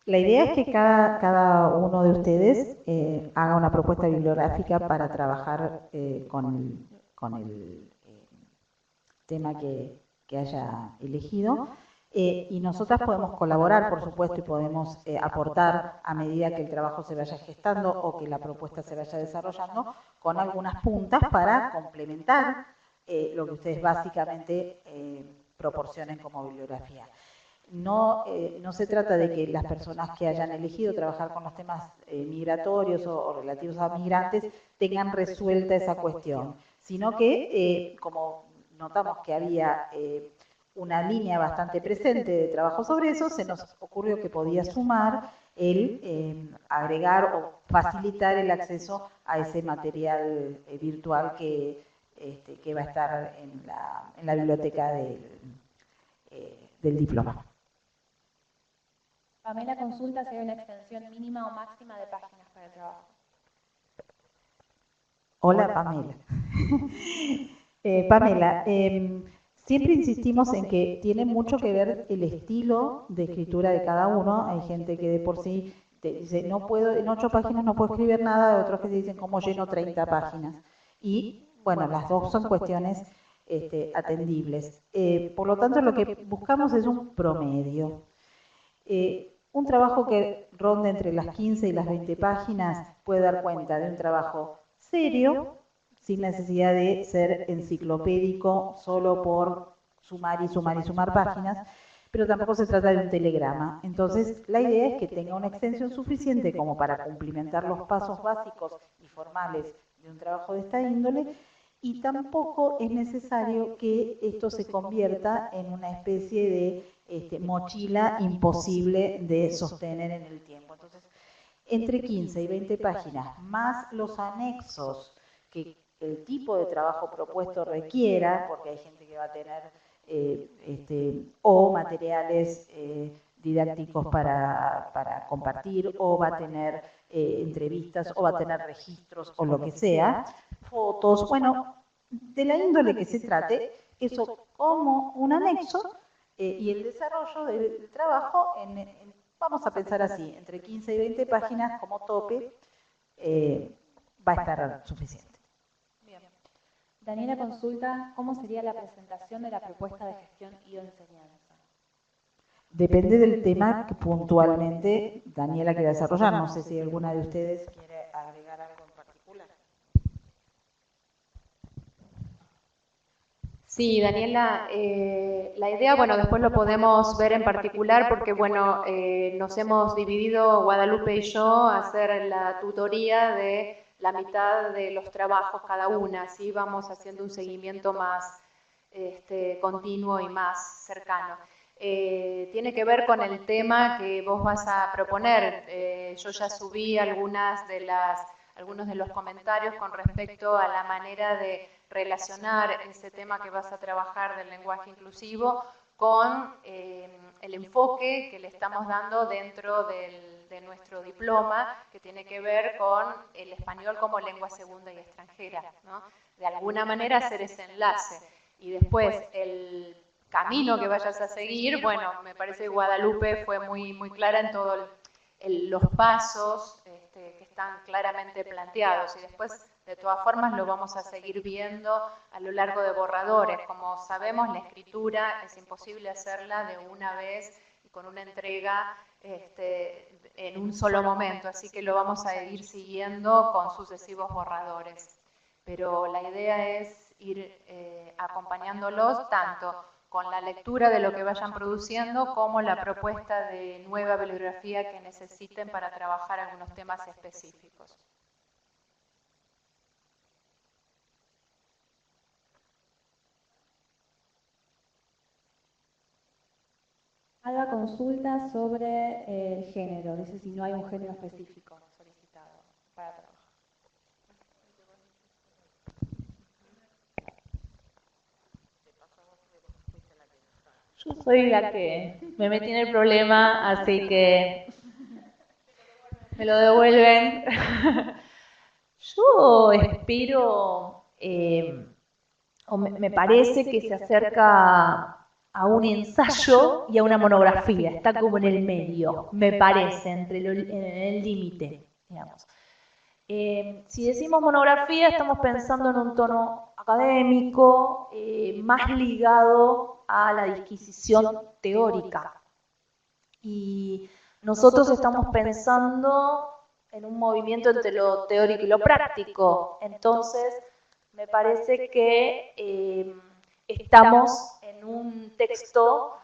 La idea es que cada uno de ustedes haga una propuesta bibliográfica para trabajar con el tema que haya elegido. Y nosotras podemos colaborar, por supuesto, y podemos aportar a medida que el trabajo se vaya gestando o que la propuesta se vaya desarrollando, con algunas puntas para complementar lo que ustedes básicamente proporcionen como bibliografía. No se trata de que las personas que hayan elegido trabajar con los temas migratorios o relativos a migrantes tengan resuelta esa cuestión, sino que, como notamos que había una línea bastante presente de trabajo sobre eso, se nos ocurrió que podía sumar el agregar o facilitar el acceso a ese material virtual que va a estar en la biblioteca del diploma. Pamela consulta si hay una extensión mínima o máxima de páginas para el trabajo. Hola, Pamela. Pamela, Siempre insistimos en que tiene mucho que ver el estilo de escritura de cada uno. Hay gente que de por sí te dice, no puedo, en 8 páginas no puedo escribir nada, otros que te dicen, ¿cómo lleno 30 páginas? Y bueno, las dos son cuestiones atendibles. Por lo tanto, lo que buscamos es un promedio. Un trabajo que ronde entre las 15 y las 20 páginas puede dar cuenta de un trabajo serio, sin necesidad de ser enciclopédico solo por sumar y sumar y sumar páginas, pero tampoco se trata de un telegrama. Entonces, la idea es que tenga una extensión suficiente como para cumplimentar los pasos básicos y formales de un trabajo de esta índole, y tampoco es necesario que esto se convierta en una especie de mochila imposible de sostener en el tiempo. Entonces, entre 15 y 20 páginas, más los anexos que el tipo de trabajo propuesto requiera, porque hay gente que va a tener o materiales didácticos para compartir, o va a tener entrevistas, o va a tener registros, o lo que sea, fotos, bueno, de la índole que se trate, eso como un anexo, y el desarrollo del trabajo, vamos a pensar así, entre 15 y 20 páginas como tope, va a estar suficiente. Daniela consulta, ¿cómo sería la presentación de la propuesta de gestión y o enseñanza? Depende del tema que puntualmente Daniela quiera desarrollar. No sé si alguna de ustedes quiere agregar algo en particular. Sí, Daniela, la idea, bueno, después lo podemos ver en particular porque, bueno, nos hemos dividido, Guadalupe y yo, a hacer la tutoría de la mitad de los trabajos cada una, así vamos haciendo un seguimiento más continuo y más cercano. Tiene que ver con el tema que vos vas a proponer. Yo ya subí algunos de los comentarios con respecto a la manera de relacionar ese tema que vas a trabajar del lenguaje inclusivo con el enfoque que le estamos dando dentro de nuestro diploma, que tiene que ver con el español como lengua segunda y extranjera, ¿no? De alguna manera hacer ese enlace. Y después el camino que vayas a seguir, bueno, me parece que Guadalupe fue muy clara en todos los pasos que están claramente planteados, y después de todas formas lo vamos a seguir viendo a lo largo de borradores. Como sabemos, la escritura es imposible hacerla de una vez y con una entrega en un solo momento, así que lo vamos a ir siguiendo con sucesivos borradores. Pero la idea es ir acompañándolos tanto con la lectura de lo que vayan produciendo como la propuesta de nueva bibliografía que necesiten para trabajar algunos temas específicos. Alba consulta sobre el género, dice si no hay un género específico solicitado para trabajar. Yo soy la que me metí en el problema, así que me lo devuelven. Yo espero, o me parece que se acerca a un ensayo y a una monografía, está como en el medio, me parece, en el límite, digamos. Si decimos monografía, estamos pensando en un tono académico, más ligado a la disquisición teórica. Y nosotros estamos pensando en un movimiento entre lo teórico y lo práctico. Entonces, me parece que estamos en un texto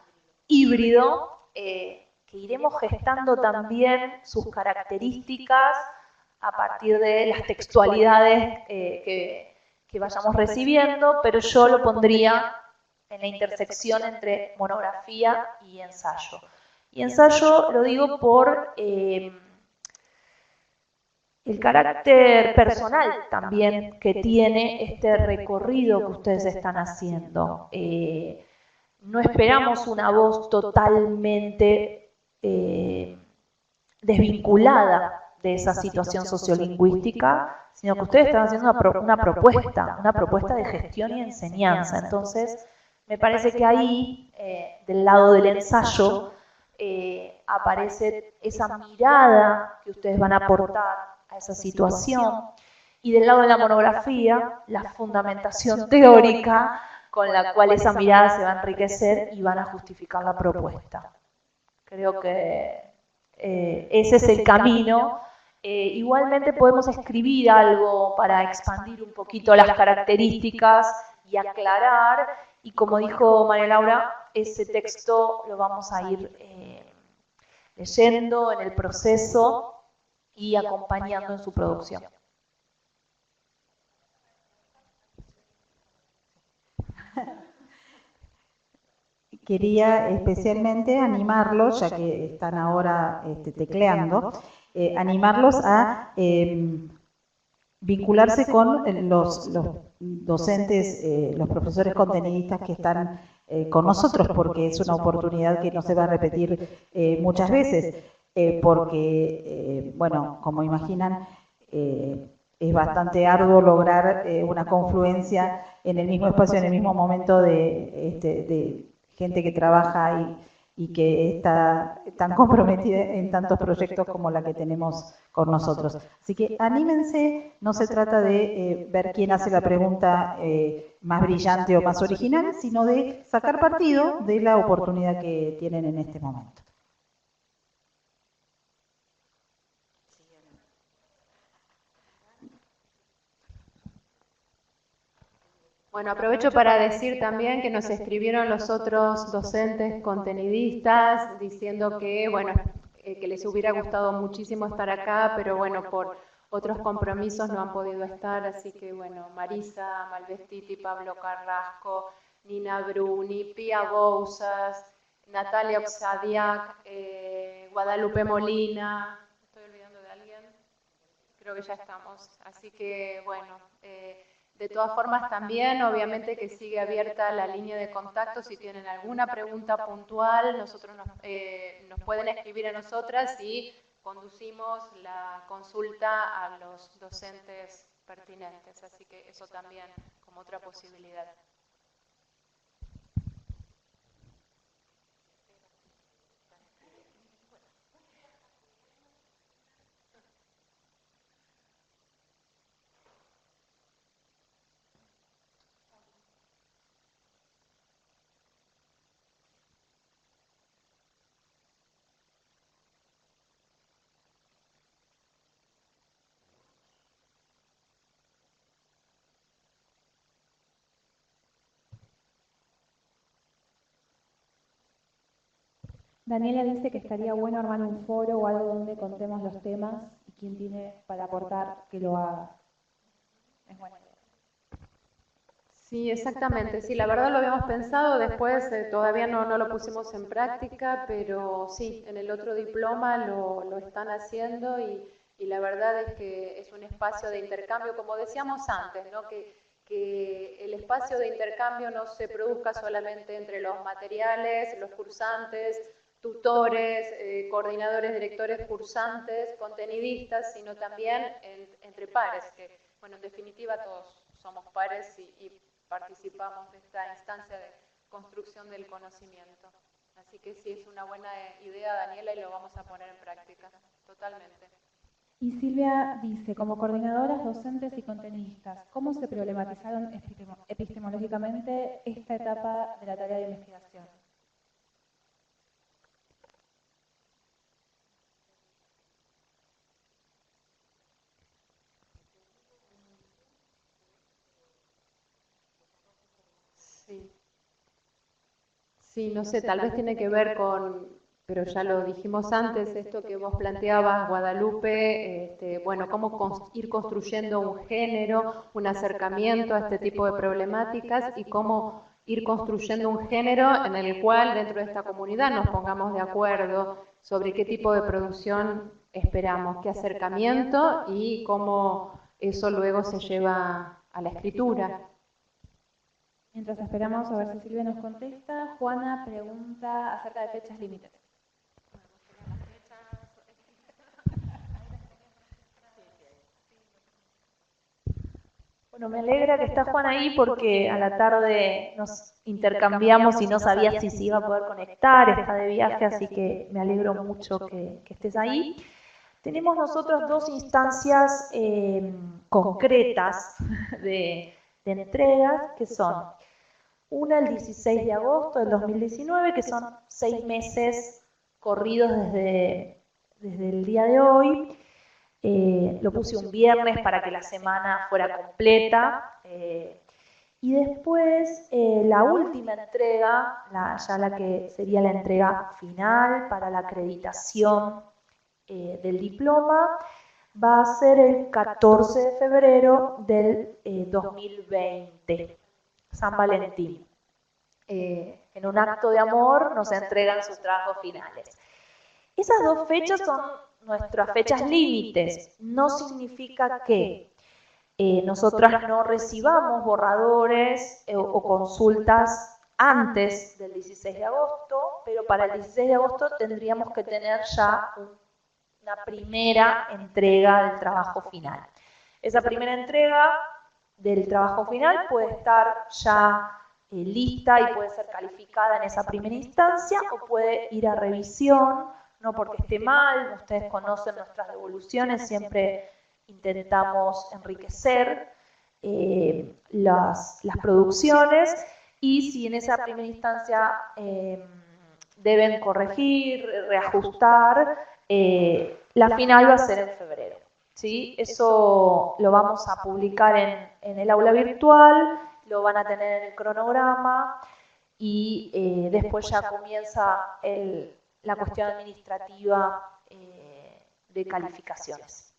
híbrido que iremos gestando también sus características a partir de las textualidades que vayamos recibiendo, pero yo lo pondría en la intersección entre monografía y ensayo. Y ensayo lo digo por el carácter personal también que tiene este recorrido que ustedes están haciendo. No esperamos una voz totalmente desvinculada de esa situación sociolingüística, sino que ustedes están haciendo una propuesta de gestión y enseñanza. Entonces, Me parece que ahí, del lado del ensayo, aparece esa mirada que ustedes van a aportar a esa situación, y del lado de la monografía, la fundamentación teórica con la cual esa mirada se va a enriquecer y van a justificar la propuesta. Creo que ese es el camino. Igualmente podemos escribir algo para expandir un poquito las características y aclarar, y como dijo María Laura, ese texto lo vamos a ir leyendo en el proceso y acompañando en su producción. Quería especialmente animarlos, ya que están ahora tecleando, animarlos a vincularse con los docentes, los profesores contenidistas que están con nosotros, porque es una oportunidad que no se va a repetir muchas veces, porque, bueno, como imaginan, es bastante arduo lograr una confluencia en el mismo espacio, en el mismo momento de gente que trabaja y que está tan comprometida en tantos proyectos como la que tenemos con nosotros. Así que anímense, no se trata de ver quién hace la pregunta más brillante o más original, sino de sacar partido de la oportunidad que tienen en este momento. Bueno, aprovecho para decir también que nos escribieron los otros docentes contenidistas diciendo que, bueno, que les hubiera gustado muchísimo estar acá, pero bueno, por otros compromisos no han podido estar, así que bueno, Marisa Malvestiti, Pablo Carrasco, Nina Bruni, Pía Bouzas, Natalia Oxadiak, Guadalupe Molina, ¿estoy olvidando de alguien? Creo que ya estamos, así que bueno, de todas formas también, obviamente que sigue abierta la línea de contacto, si tienen alguna pregunta puntual, nosotros nos pueden escribir a nosotras y conducimos la consulta a los docentes pertinentes, así que eso también como otra posibilidad. Daniela dice que estaría bueno armar un foro o algo donde contemos los temas y quien tiene para aportar que lo haga. Es buena idea. Sí, exactamente. Sí, la verdad lo habíamos pensado, después todavía no lo pusimos en práctica, pero sí, en el otro diploma lo están haciendo y la verdad es que es un espacio de intercambio, como decíamos antes, ¿no? Que el espacio de intercambio no se produzca solamente entre los materiales, los cursantes, tutores, coordinadores, directores, cursantes, contenidistas, sino también entre pares, que, bueno, en definitiva todos somos pares y participamos de esta instancia de construcción del conocimiento. Así que sí, es una buena idea, Daniela, y lo vamos a poner en práctica, totalmente. Y Silvia dice, como coordinadoras, docentes y contenidistas, ¿cómo se problematizaron epistemológicamente esta etapa de la tarea de investigación? Sí, no sé, tal vez tiene que ver con, pero ya lo dijimos antes, esto que vos planteabas, Guadalupe, bueno, cómo ir construyendo un género, un acercamiento a este tipo de problemáticas y cómo ir construyendo un género en el cual dentro de esta comunidad nos pongamos de acuerdo sobre qué tipo de producción esperamos, qué acercamiento y cómo eso luego se lleva a la escritura. Mientras esperamos a ver si Silvia nos contesta, Juana pregunta acerca de fechas límites. Bueno, me alegra que está Juan ahí porque a la tarde nos intercambiamos y no sabía si se iba a poder conectar, está de viaje, así que me alegro mucho que estés ahí. Tenemos nosotros dos instancias concretas de entregas, que son una el 16 de agosto del 2019, que son 6 meses corridos desde el día de hoy. Lo puse un viernes para que la semana fuera completa. Y después la última entrega, ya la que sería la entrega final para la acreditación del diploma, va a ser el 14 de febrero del 2020, San Valentín. En un acto de amor nos entregan sus trabajos finales. Esas dos fechas son nuestras fechas límites. No significa que nosotras no recibamos borradores o consultas antes del 16 de agosto, pero para el 16 de agosto tendríamos que tener ya una primera entrega del trabajo final. Esa primera entrega del trabajo final puede estar ya lista y puede ser calificada en esa primera instancia o puede ir a revisión, no porque esté mal, ustedes conocen nuestras devoluciones, siempre intentamos enriquecer las producciones y si en esa primera instancia deben corregir, reajustar, la final va a ser en febrero. ¿Sí? Eso lo vamos a publicar en el aula virtual, lo van a tener en el cronograma y después ya comienza la cuestión administrativa de calificaciones.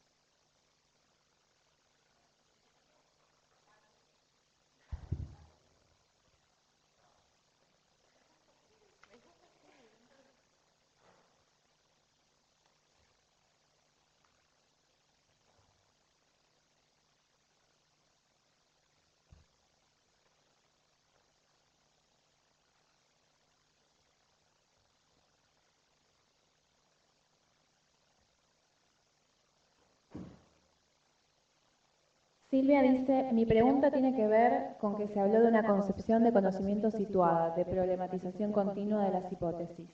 Silvia dice, mi pregunta tiene que ver con que se habló de una concepción de conocimiento situada, de problematización continua de las hipótesis.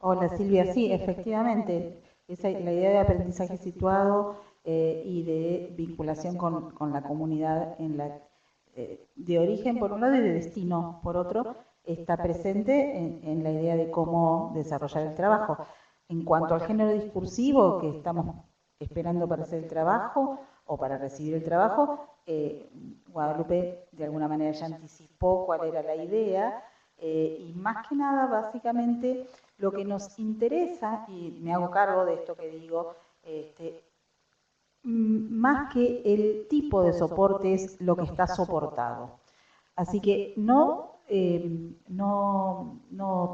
Hola Silvia, sí, efectivamente, la idea de aprendizaje situado y de vinculación con la comunidad de origen por un lado y de destino por otro, está presente en la idea de cómo desarrollar el trabajo. En cuanto al género discursivo que estamos esperando para hacer el trabajo o para recibir el trabajo, Guadalupe de alguna manera ya anticipó cuál era la idea y más que nada básicamente lo que nos interesa, y me hago cargo de esto que digo, más que el tipo de soporte es lo que está soportado. Así que no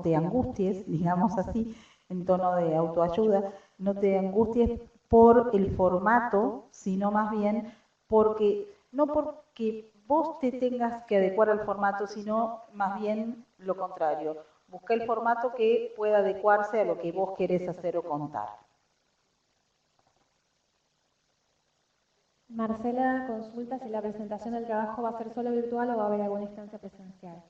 te angusties, digamos así, en tono de autoayuda, no te angusties por el formato, sino más bien no porque vos te tengas que adecuar al formato, sino más bien lo contrario. Busca el formato que pueda adecuarse a lo que vos querés hacer o contar. Marcela consulta si la presentación del trabajo va a ser solo virtual o va a haber alguna instancia presencial.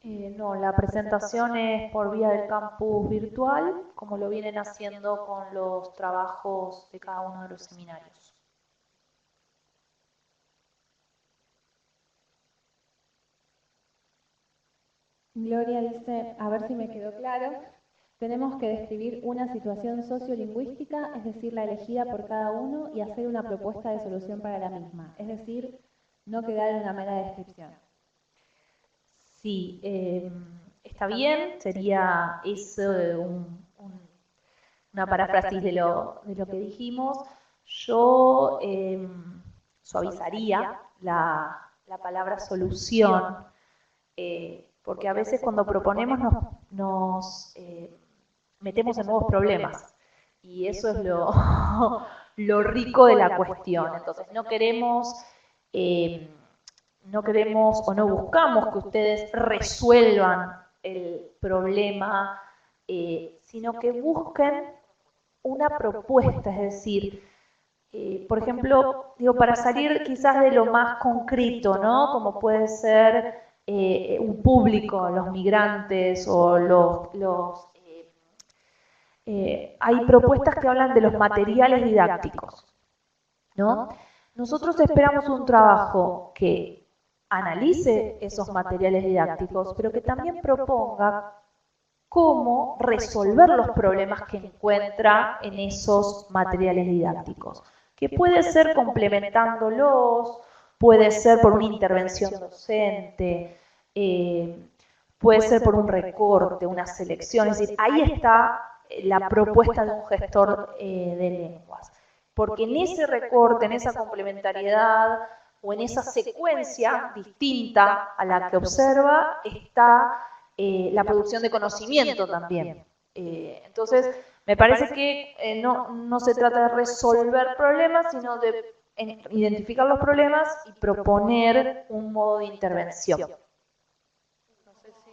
No, la presentación es por vía del campus virtual, como lo vienen haciendo con los trabajos de cada uno de los seminarios. Gloria dice, a ver si me quedó claro, tenemos que describir una situación sociolingüística, es decir, la elegida por cada uno, y hacer una propuesta de solución para la misma, es decir, no quedar en una mera descripción. Sí, está bien, sería eso una paráfrasis de lo que dijimos. Yo suavizaría la palabra solución, porque a veces cuando proponemos nos metemos en nuevos problemas y eso es lo rico de la cuestión. Entonces no queremos o no buscamos que ustedes resuelvan el problema, sino que busquen una propuesta, es decir, por ejemplo, digo, para salir quizás de lo más concreto, ¿no? Como puede ser un público, los migrantes o hay propuestas que hablan de los materiales didácticos, ¿no? Nosotros esperamos un trabajo que analice esos materiales didácticos, pero que también proponga cómo resolver los problemas que encuentra en esos materiales didácticos, que puede ser complementándolos, puede ser por una intervención docente, puede ser por un recorte, una selección, es decir, ahí está la propuesta de un gestor de lenguas, porque en ese recorte, en esa complementariedad o en esa secuencia distinta a la que observa está la producción de conocimiento también. Entonces, me parece que no se trata de resolver problemas, sino de identificar los problemas y proponer un modo de intervención. No sé si...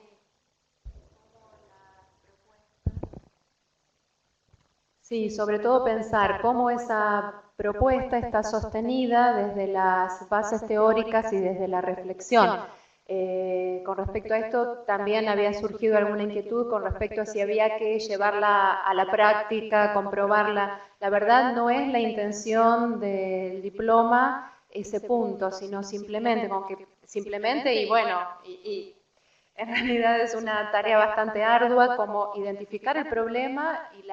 Sí, sobre todo pensar cómo esa propuesta está sostenida desde las bases teóricas y desde la reflexión. Con respecto a esto, también había surgido alguna inquietud con respecto a si había que llevarla a la práctica, comprobarla. La verdad no es la intención del diploma ese punto, sino simplemente, y bueno, y en realidad es una tarea bastante ardua como identificar el problema y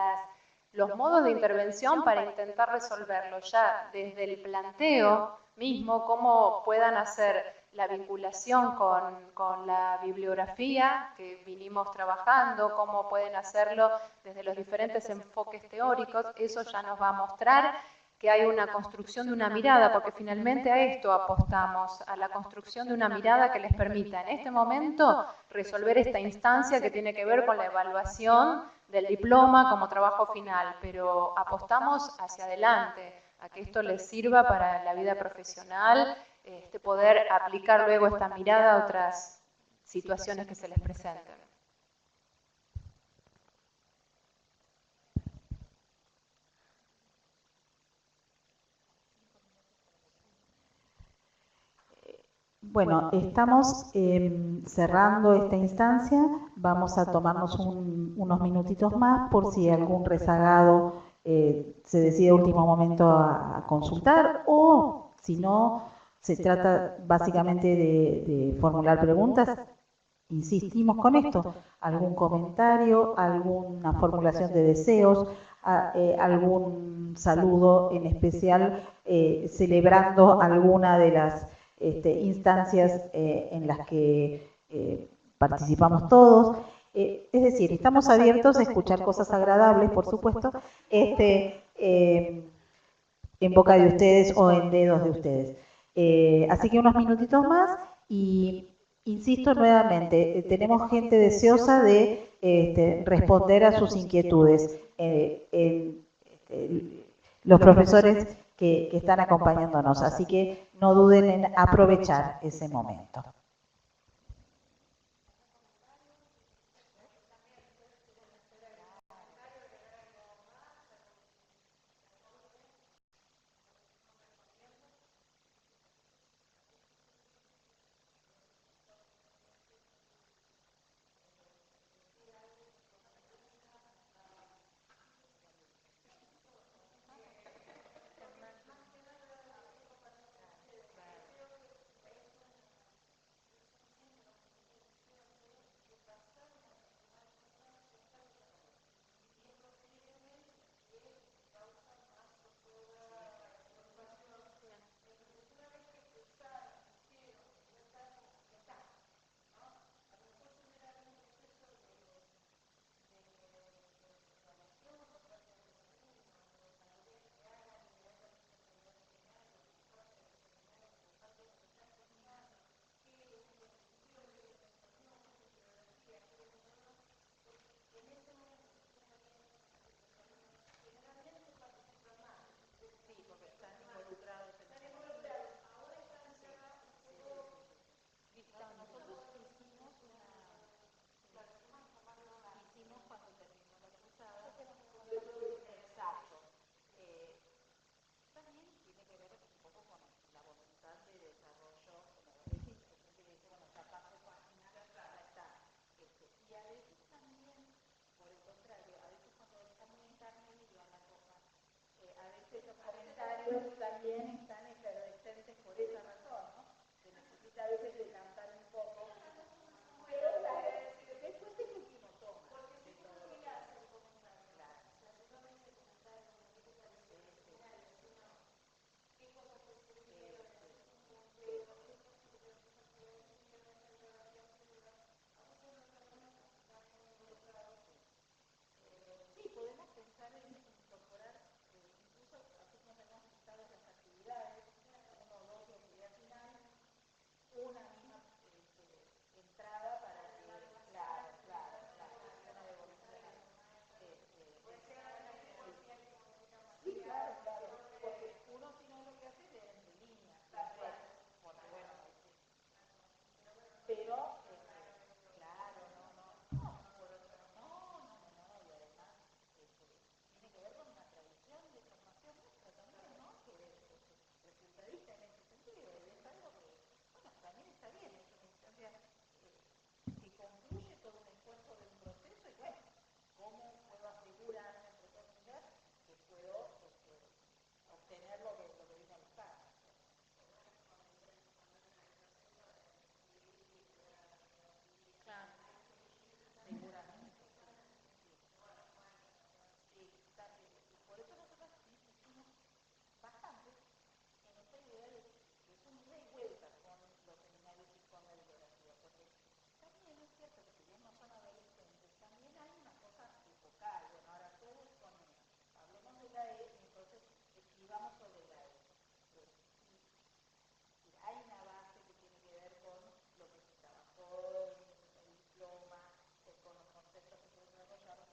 los modos de intervención para intentar resolverlo ya desde el planteo mismo, cómo puedan hacer la vinculación con la bibliografía que vinimos trabajando, cómo pueden hacerlo desde los diferentes enfoques teóricos, eso ya nos va a mostrar que hay una construcción de una mirada, porque finalmente a esto apostamos, a la construcción de una mirada que les permita en este momento resolver esta instancia que tiene que ver con la evaluación del diploma como trabajo final, pero apostamos hacia adelante, a que esto les sirva para la vida profesional, poder aplicar luego esta mirada a otras situaciones que se les presenten. Bueno, estamos cerrando esta instancia, vamos a tomarnos unos minutitos más por si algún rezagado se decide a último momento a consultar o si no, se trata básicamente de formular preguntas. Insistimos con esto, algún comentario, alguna formulación de deseos, algún saludo en especial celebrando alguna de las instancias en las que participamos todos. Es decir, estamos abiertos a escuchar cosas agradables, por supuesto, en boca de ustedes o en dedos de ustedes. Así que unos minutitos más y insisto nuevamente, tenemos gente deseosa de responder a sus inquietudes. Los profesores que están acompañándonos, así que no duden en aprovechar ese momento. luego también están efervescentes por esa razón, ¿no? Se necesita a veces decantar un poco. Pero después el último toma de todo lo que hace. Claro. Sí, podemos pensar en incorporar, incluso así como tenemos listadas las actividades, 1 o 2 de actividad final, una misma entrada para que, claro, una devolución. Sí, claro, porque uno si no lo que hace es leer entre líneas, porque bueno, pero, claro, no, y además tiene que ver con una tradición de formación nuestra también, ¿no? Que resultadista en ese sentido, y es algo que, bueno, también está bien, es una instancia que concluye todo un esfuerzo de un proceso, y bueno, ¿cómo puedo asegurar, entre comillas, que puedo obtener lo que vine a buscar? Claro, seguramente. Sí, por eso nosotros insistimos bastante en esta idea de que es un ida y vuelta con los seminarios y con la bibliografía, porque también es cierto que si bien no son adolescentes, también hay una cosa epocal. Bueno, ahora todos hablemos de la E y entonces escribamos sobre la E. Y hay una base que tiene que ver con lo que se trabajó en el diploma, con los conceptos que se desarrollaron,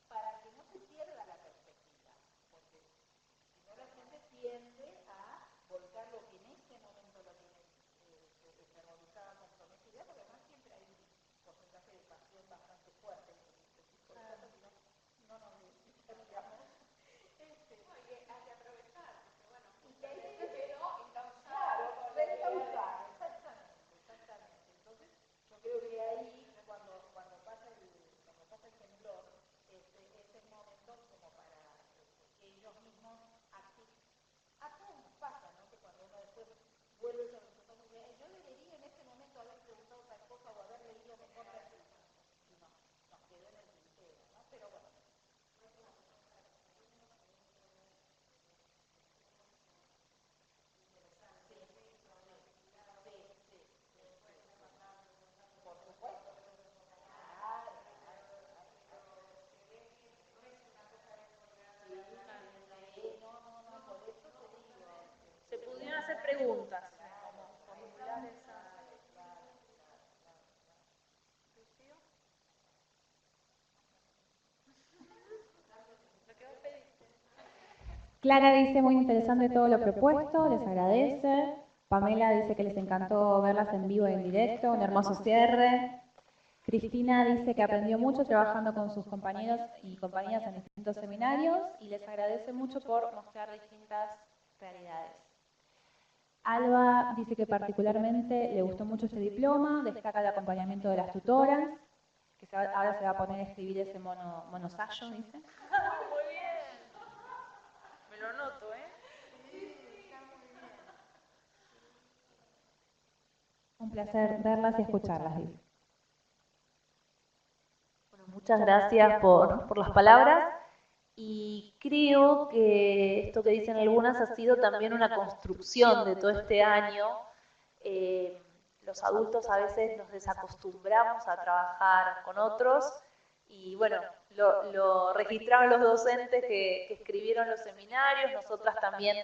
para que no se pierda la perspectiva, porque si no la gente tiende a volcar lo que en ese momento lo tiene exteriorizada con promesa y idea, porque además siempre hay un porcentaje de pasión bastante fuerte en este tipo de cosas, y no nos desviamos. Hay que aprovechar, porque bueno, y que hay que reencauzar, exactamente. Entonces, yo creo que ahí, cuando pasa el temblor, es el momento como para que ellos mismos activen. A todos nos pasa, ¿no? Que cuando uno después vuelve sobre sus cosas y dice, yo debería en este momento haber preguntado tal cosa o haber leído mejor tal cosa. Y no, nos quedó en el tintero, ¿no? Pero bueno. Por supuesto. Se pudieron hacer preguntas. Clara dice, muy interesante todo lo propuesto, les agradece. Pamela dice que les encantó verlas en vivo y en directo, un hermoso cierre. Cristina dice que aprendió mucho trabajando con sus compañeros y compañeras en distintos seminarios y les agradece mucho por mostrar distintas realidades. Alba dice que particularmente le gustó mucho este diploma, destaca el acompañamiento de las tutoras, que ahora se va a poner a escribir ese monosayo, dice. Muy bien. Me lo noto, ¿eh? Sí, está muy bien. Un placer verlas y escucharlas, dice. Bueno, muchas gracias por las palabras. Y creo que esto que dicen algunas ha sido también una construcción de todo este año. Los adultos a veces nos desacostumbramos a trabajar con otros y bueno, lo registraron los docentes que escribieron los seminarios. Nosotras también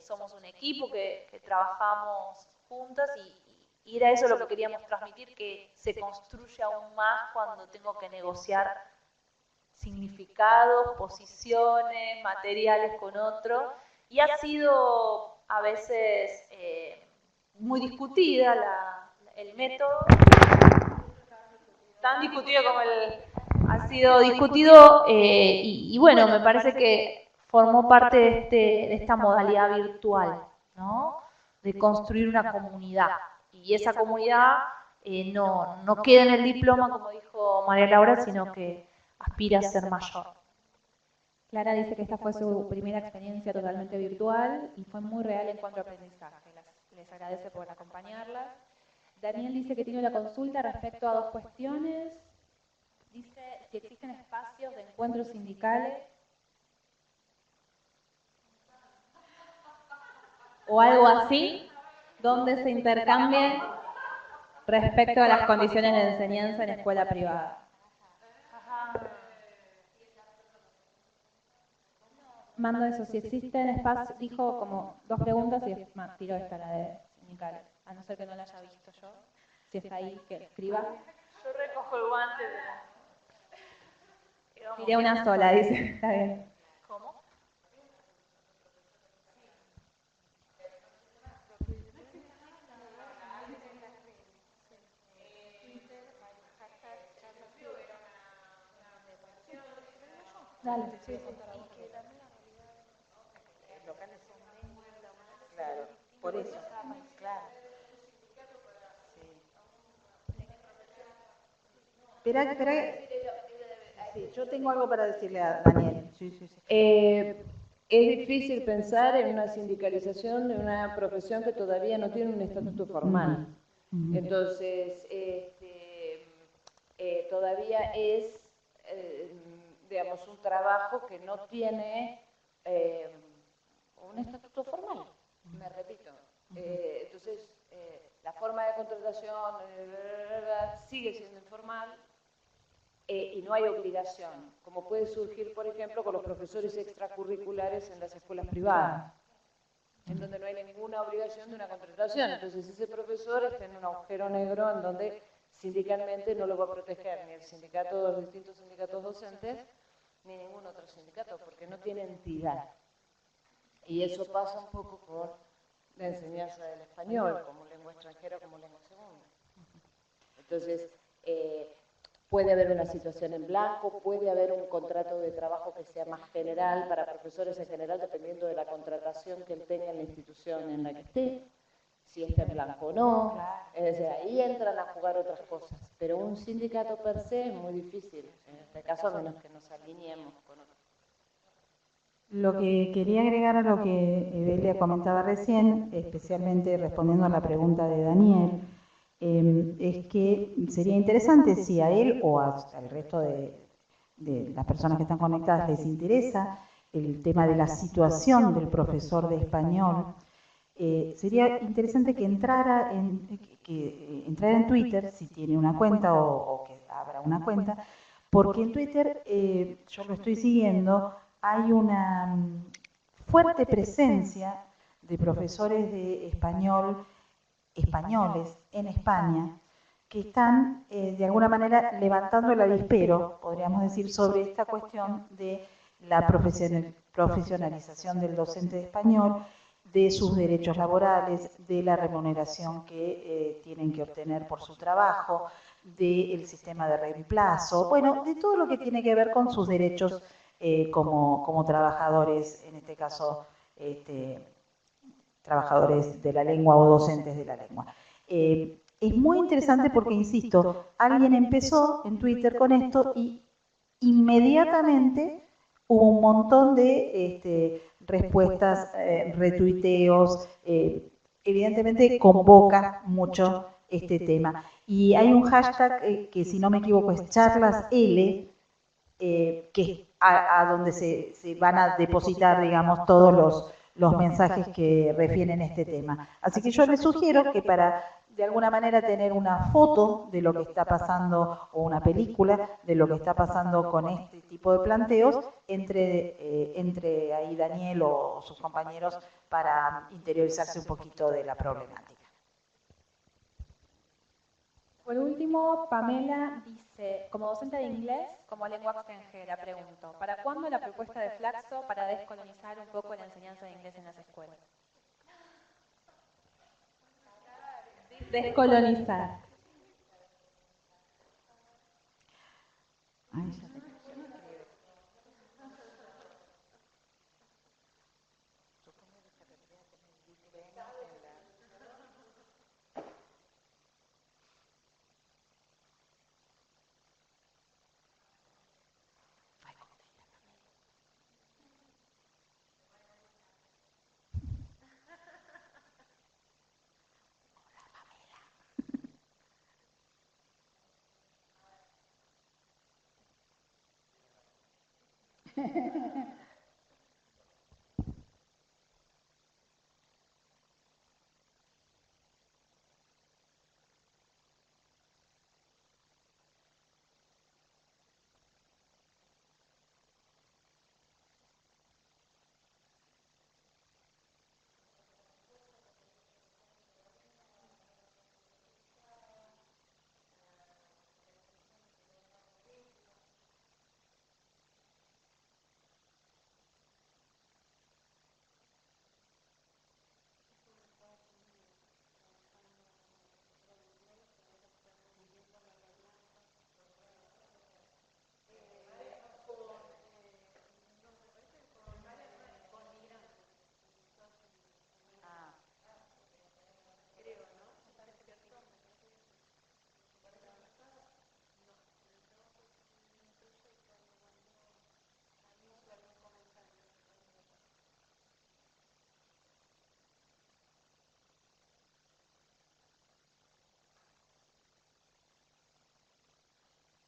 somos un equipo que trabajamos juntas y era eso lo que queríamos transmitir, que se construye aún más cuando tengo que negociar significados, posiciones, materiales con otro, y ha sido a veces muy discutida el método, tan discutido como ha sido discutido, y bueno, me parece que formó parte de esta modalidad virtual, ¿no? De construir una comunidad, y esa comunidad no queda en el diploma, como dijo María Laura, sino que aspira a ser mayor. Clara dice que esta fue su primera experiencia totalmente virtual y fue muy real en cuanto a aprendizaje. Les agradece por acompañarlas. Daniel dice que tiene una consulta respecto a dos cuestiones. Dice si existen espacios de encuentros sindicales o algo así, donde se intercambien respecto a las condiciones de enseñanza en escuela privada. Mando eso, si existen espacios, dijo como dos preguntas y tiró esta, la de sindicales, a no ser que no la haya visto yo. Si está ahí, que escriba. Yo recojo el guante. Tiré una sola, dice. Está bien. ¿Cómo? Dale. Claro, por eso, claro. Espera. Sí, yo tengo algo para decirle a Daniel. Sí. Es difícil pensar en una sindicalización de una profesión que todavía no tiene un estatuto formal. Entonces, todavía es, digamos, un trabajo que no tiene un estatuto formal, me repito. Entonces, la forma de contratación sigue siendo informal y no hay obligación, como puede surgir, por ejemplo, con los profesores extracurriculares en las escuelas privadas, en donde no hay ninguna obligación de una contratación. Entonces, ese profesor está en un agujero negro en donde sindicalmente no lo va a proteger ni el sindicato, los distintos sindicatos docentes, ni ningún otro sindicato, porque no tiene entidad. Y eso pasa un poco con la enseñanza del español, como lengua extranjera, como lengua segunda. Entonces, puede haber una situación en blanco, puede haber un contrato de trabajo que sea más general para profesores en general, dependiendo de la contratación que él tenga en la institución en la que esté, si está en blanco o no. Es decir, ahí entran a jugar otras cosas. Pero un sindicato per se es muy difícil, en este caso, a menos que nos alineemos con otros. Lo que quería agregar a lo que Evelia comentaba recién, especialmente respondiendo a la pregunta de Daniel, es que sería interesante si a él o al resto de las personas que están conectadas les interesa el tema de la situación del profesor de español, sería interesante que entrara en Twitter, si tiene una cuenta o que abra una cuenta, porque en Twitter, yo lo estoy siguiendo, hay una fuerte presencia de profesores de español españoles en España que están de alguna manera levantando el avispero, podríamos decir, sobre esta cuestión de la profesionalización del docente de español, de sus derechos laborales, de la remuneración que tienen que obtener por su trabajo, del sistema de reemplazo, bueno, de todo lo que tiene que ver con sus derechos como trabajadores, en este caso, trabajadores de la lengua o docentes de la lengua. Es muy interesante porque, insisto, alguien empezó en Twitter con esto y inmediatamente hubo un montón de respuestas, retuiteos, evidentemente convoca mucho este tema. Y hay un hashtag que, si no me equivoco, es charlasL, que es a donde se van a depositar, digamos, todos los mensajes que refieren este tema. Así que yo les sugiero que para, de alguna manera, tener una foto de lo que está pasando o una película de lo que está pasando con este tipo de planteos, entre ahí Daniel o sus compañeros para interiorizarse un poquito de la problemática. Por último, Pamela dice, como docente de inglés, como lengua extranjera, pregunto, ¿para cuándo la propuesta de Flaxo para descolonizar un poco la enseñanza de inglés en las escuelas? Descolonizar. Ay, ya te escribo.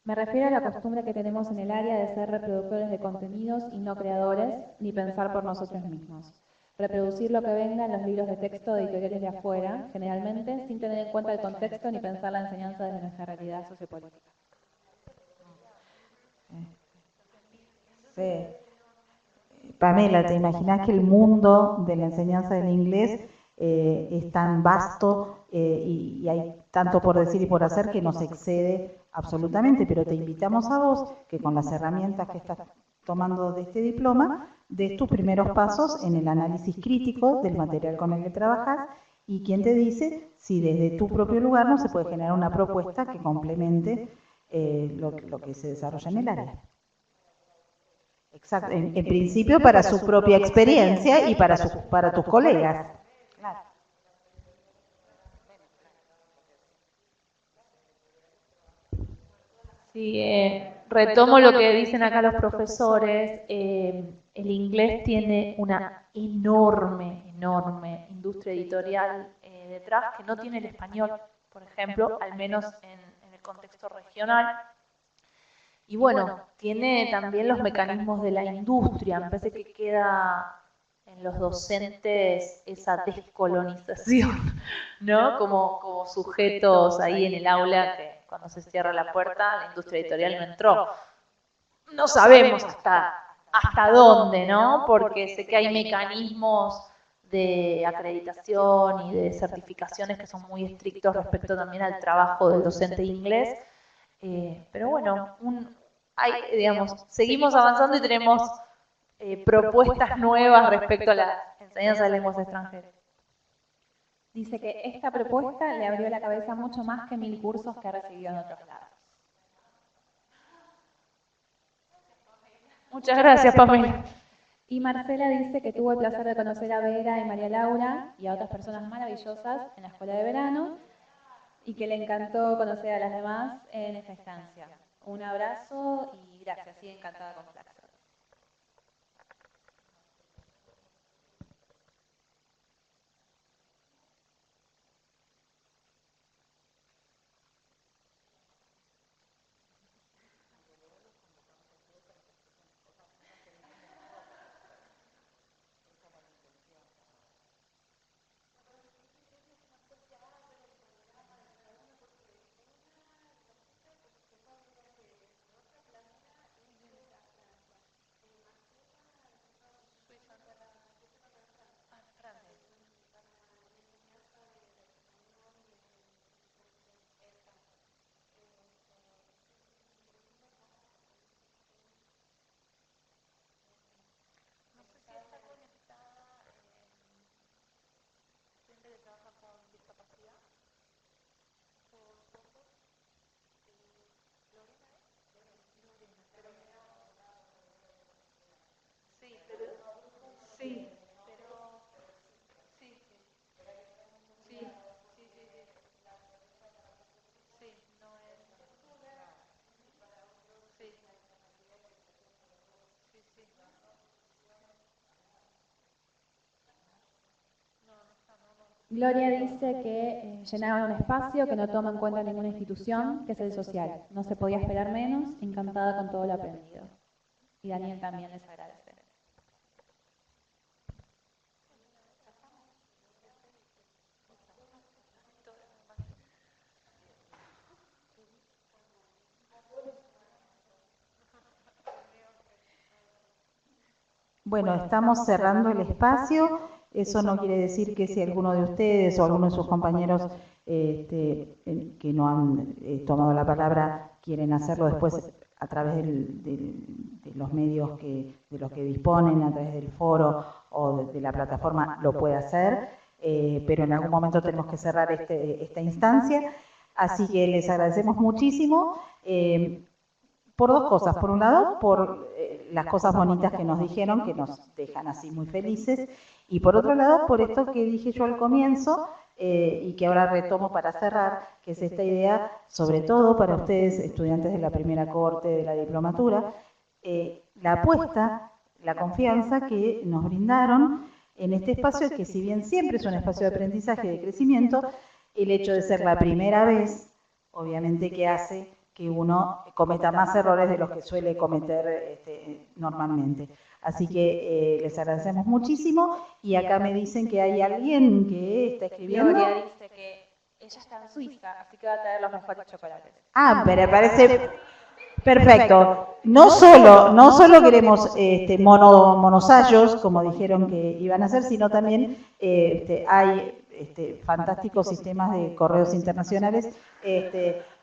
Me refiero a la costumbre que tenemos en el área de ser reproductores de contenidos y no creadores, ni pensar por nosotros mismos. Reproducir lo que venga en los libros de texto de editoriales de afuera, generalmente, sin tener en cuenta el contexto ni pensar la enseñanza desde nuestra realidad sociopolítica. Sí. Pamela, ¿te imaginas que el mundo de la enseñanza del inglés es tan vasto y hay tanto por decir y por hacer que nos excede absolutamente? Pero te invitamos a vos, que con las herramientas que estás tomando de este diploma, des tus primeros pasos en el análisis crítico del material con el que trabajas y quién te dice si desde tu propio lugar no se puede generar una propuesta que complemente lo que se desarrolla en el área. Exacto. En principio para su propia experiencia y para tus colegas. Claro. Sí, retomo lo que dicen acá los profesores. El inglés tiene una enorme industria editorial detrás que no tiene el español, por ejemplo, al menos en el contexto regional. Y bueno, tiene también los mecanismos de la industria. Me parece que queda en los docentes esa descolonización, ¿no? Como sujetos ahí en el aula que cuando se cierra la puerta la industria editorial no entró. No sabemos hasta dónde, ¿no? Porque sé que hay mecanismos de acreditación y de certificaciones que son muy estrictos respecto también al trabajo del docente de inglés. Pero bueno, digamos, seguimos avanzando y tenemos propuestas nuevas respecto a la enseñanza de lenguas extranjeras. Dice que esta propuesta le abrió la cabeza mucho más que 1000 cursos que ha recibido en otros lados. Muchas gracias, Pamela. Y Marcela dice que tuvo el placer de conocer a Vera y María Laura y a otras personas maravillosas en la escuela de verano y que le encantó conocer a las demás en esta instancia. Un abrazo y gracias, sí, encantada con Flaxo. Gloria dice que llenaban un espacio que no toma en cuenta ninguna institución, que es el social. No se podía esperar menos, encantada con todo lo aprendido. Y Daniel también les agradece. Bueno, estamos cerrando el espacio. Eso no quiere decir que si alguno de ustedes o alguno de sus compañeros que no han tomado la palabra quieren hacerlo después a través de los medios de los que disponen, a través del foro o de la plataforma, lo puede hacer, pero en algún momento tenemos que cerrar esta instancia. Así que les agradecemos muchísimo. Por dos cosas. Por un lado, por las cosas bonitas que nos dijeron, que nos dejan así muy felices. Y por otro lado, por esto que dije yo al comienzo, y que ahora retomo para cerrar, que es esta idea, sobre todo para ustedes, estudiantes de la primera corte de la diplomatura, la apuesta, la confianza que nos brindaron en este espacio, que si bien siempre es un espacio de aprendizaje, de crecimiento, el hecho de ser la primera vez, obviamente que hace que uno cometa más errores de los que suele cometer normalmente. Así que les agradecemos muchísimo, y acá me dicen que hay alguien que está escribiendo. Gloria dice que ella está en Suiza, así que va a traer los mejores chocolates. Ah, pero parece perfecto. No solo queremos monosallos, como dijeron que iban a hacer, sino también hay fantásticos sistemas de correos internacionales,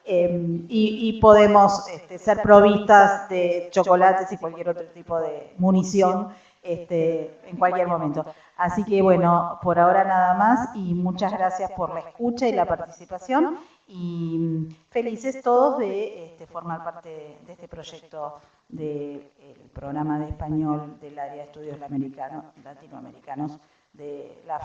y podemos ser provistas de chocolates y cualquier otro tipo de munición en cualquier momento. Así que bueno, por ahora nada más, y muchas gracias por la escucha y la participación, y felices todos de formar parte de este proyecto del programa de español del área de estudios latinoamericanos de la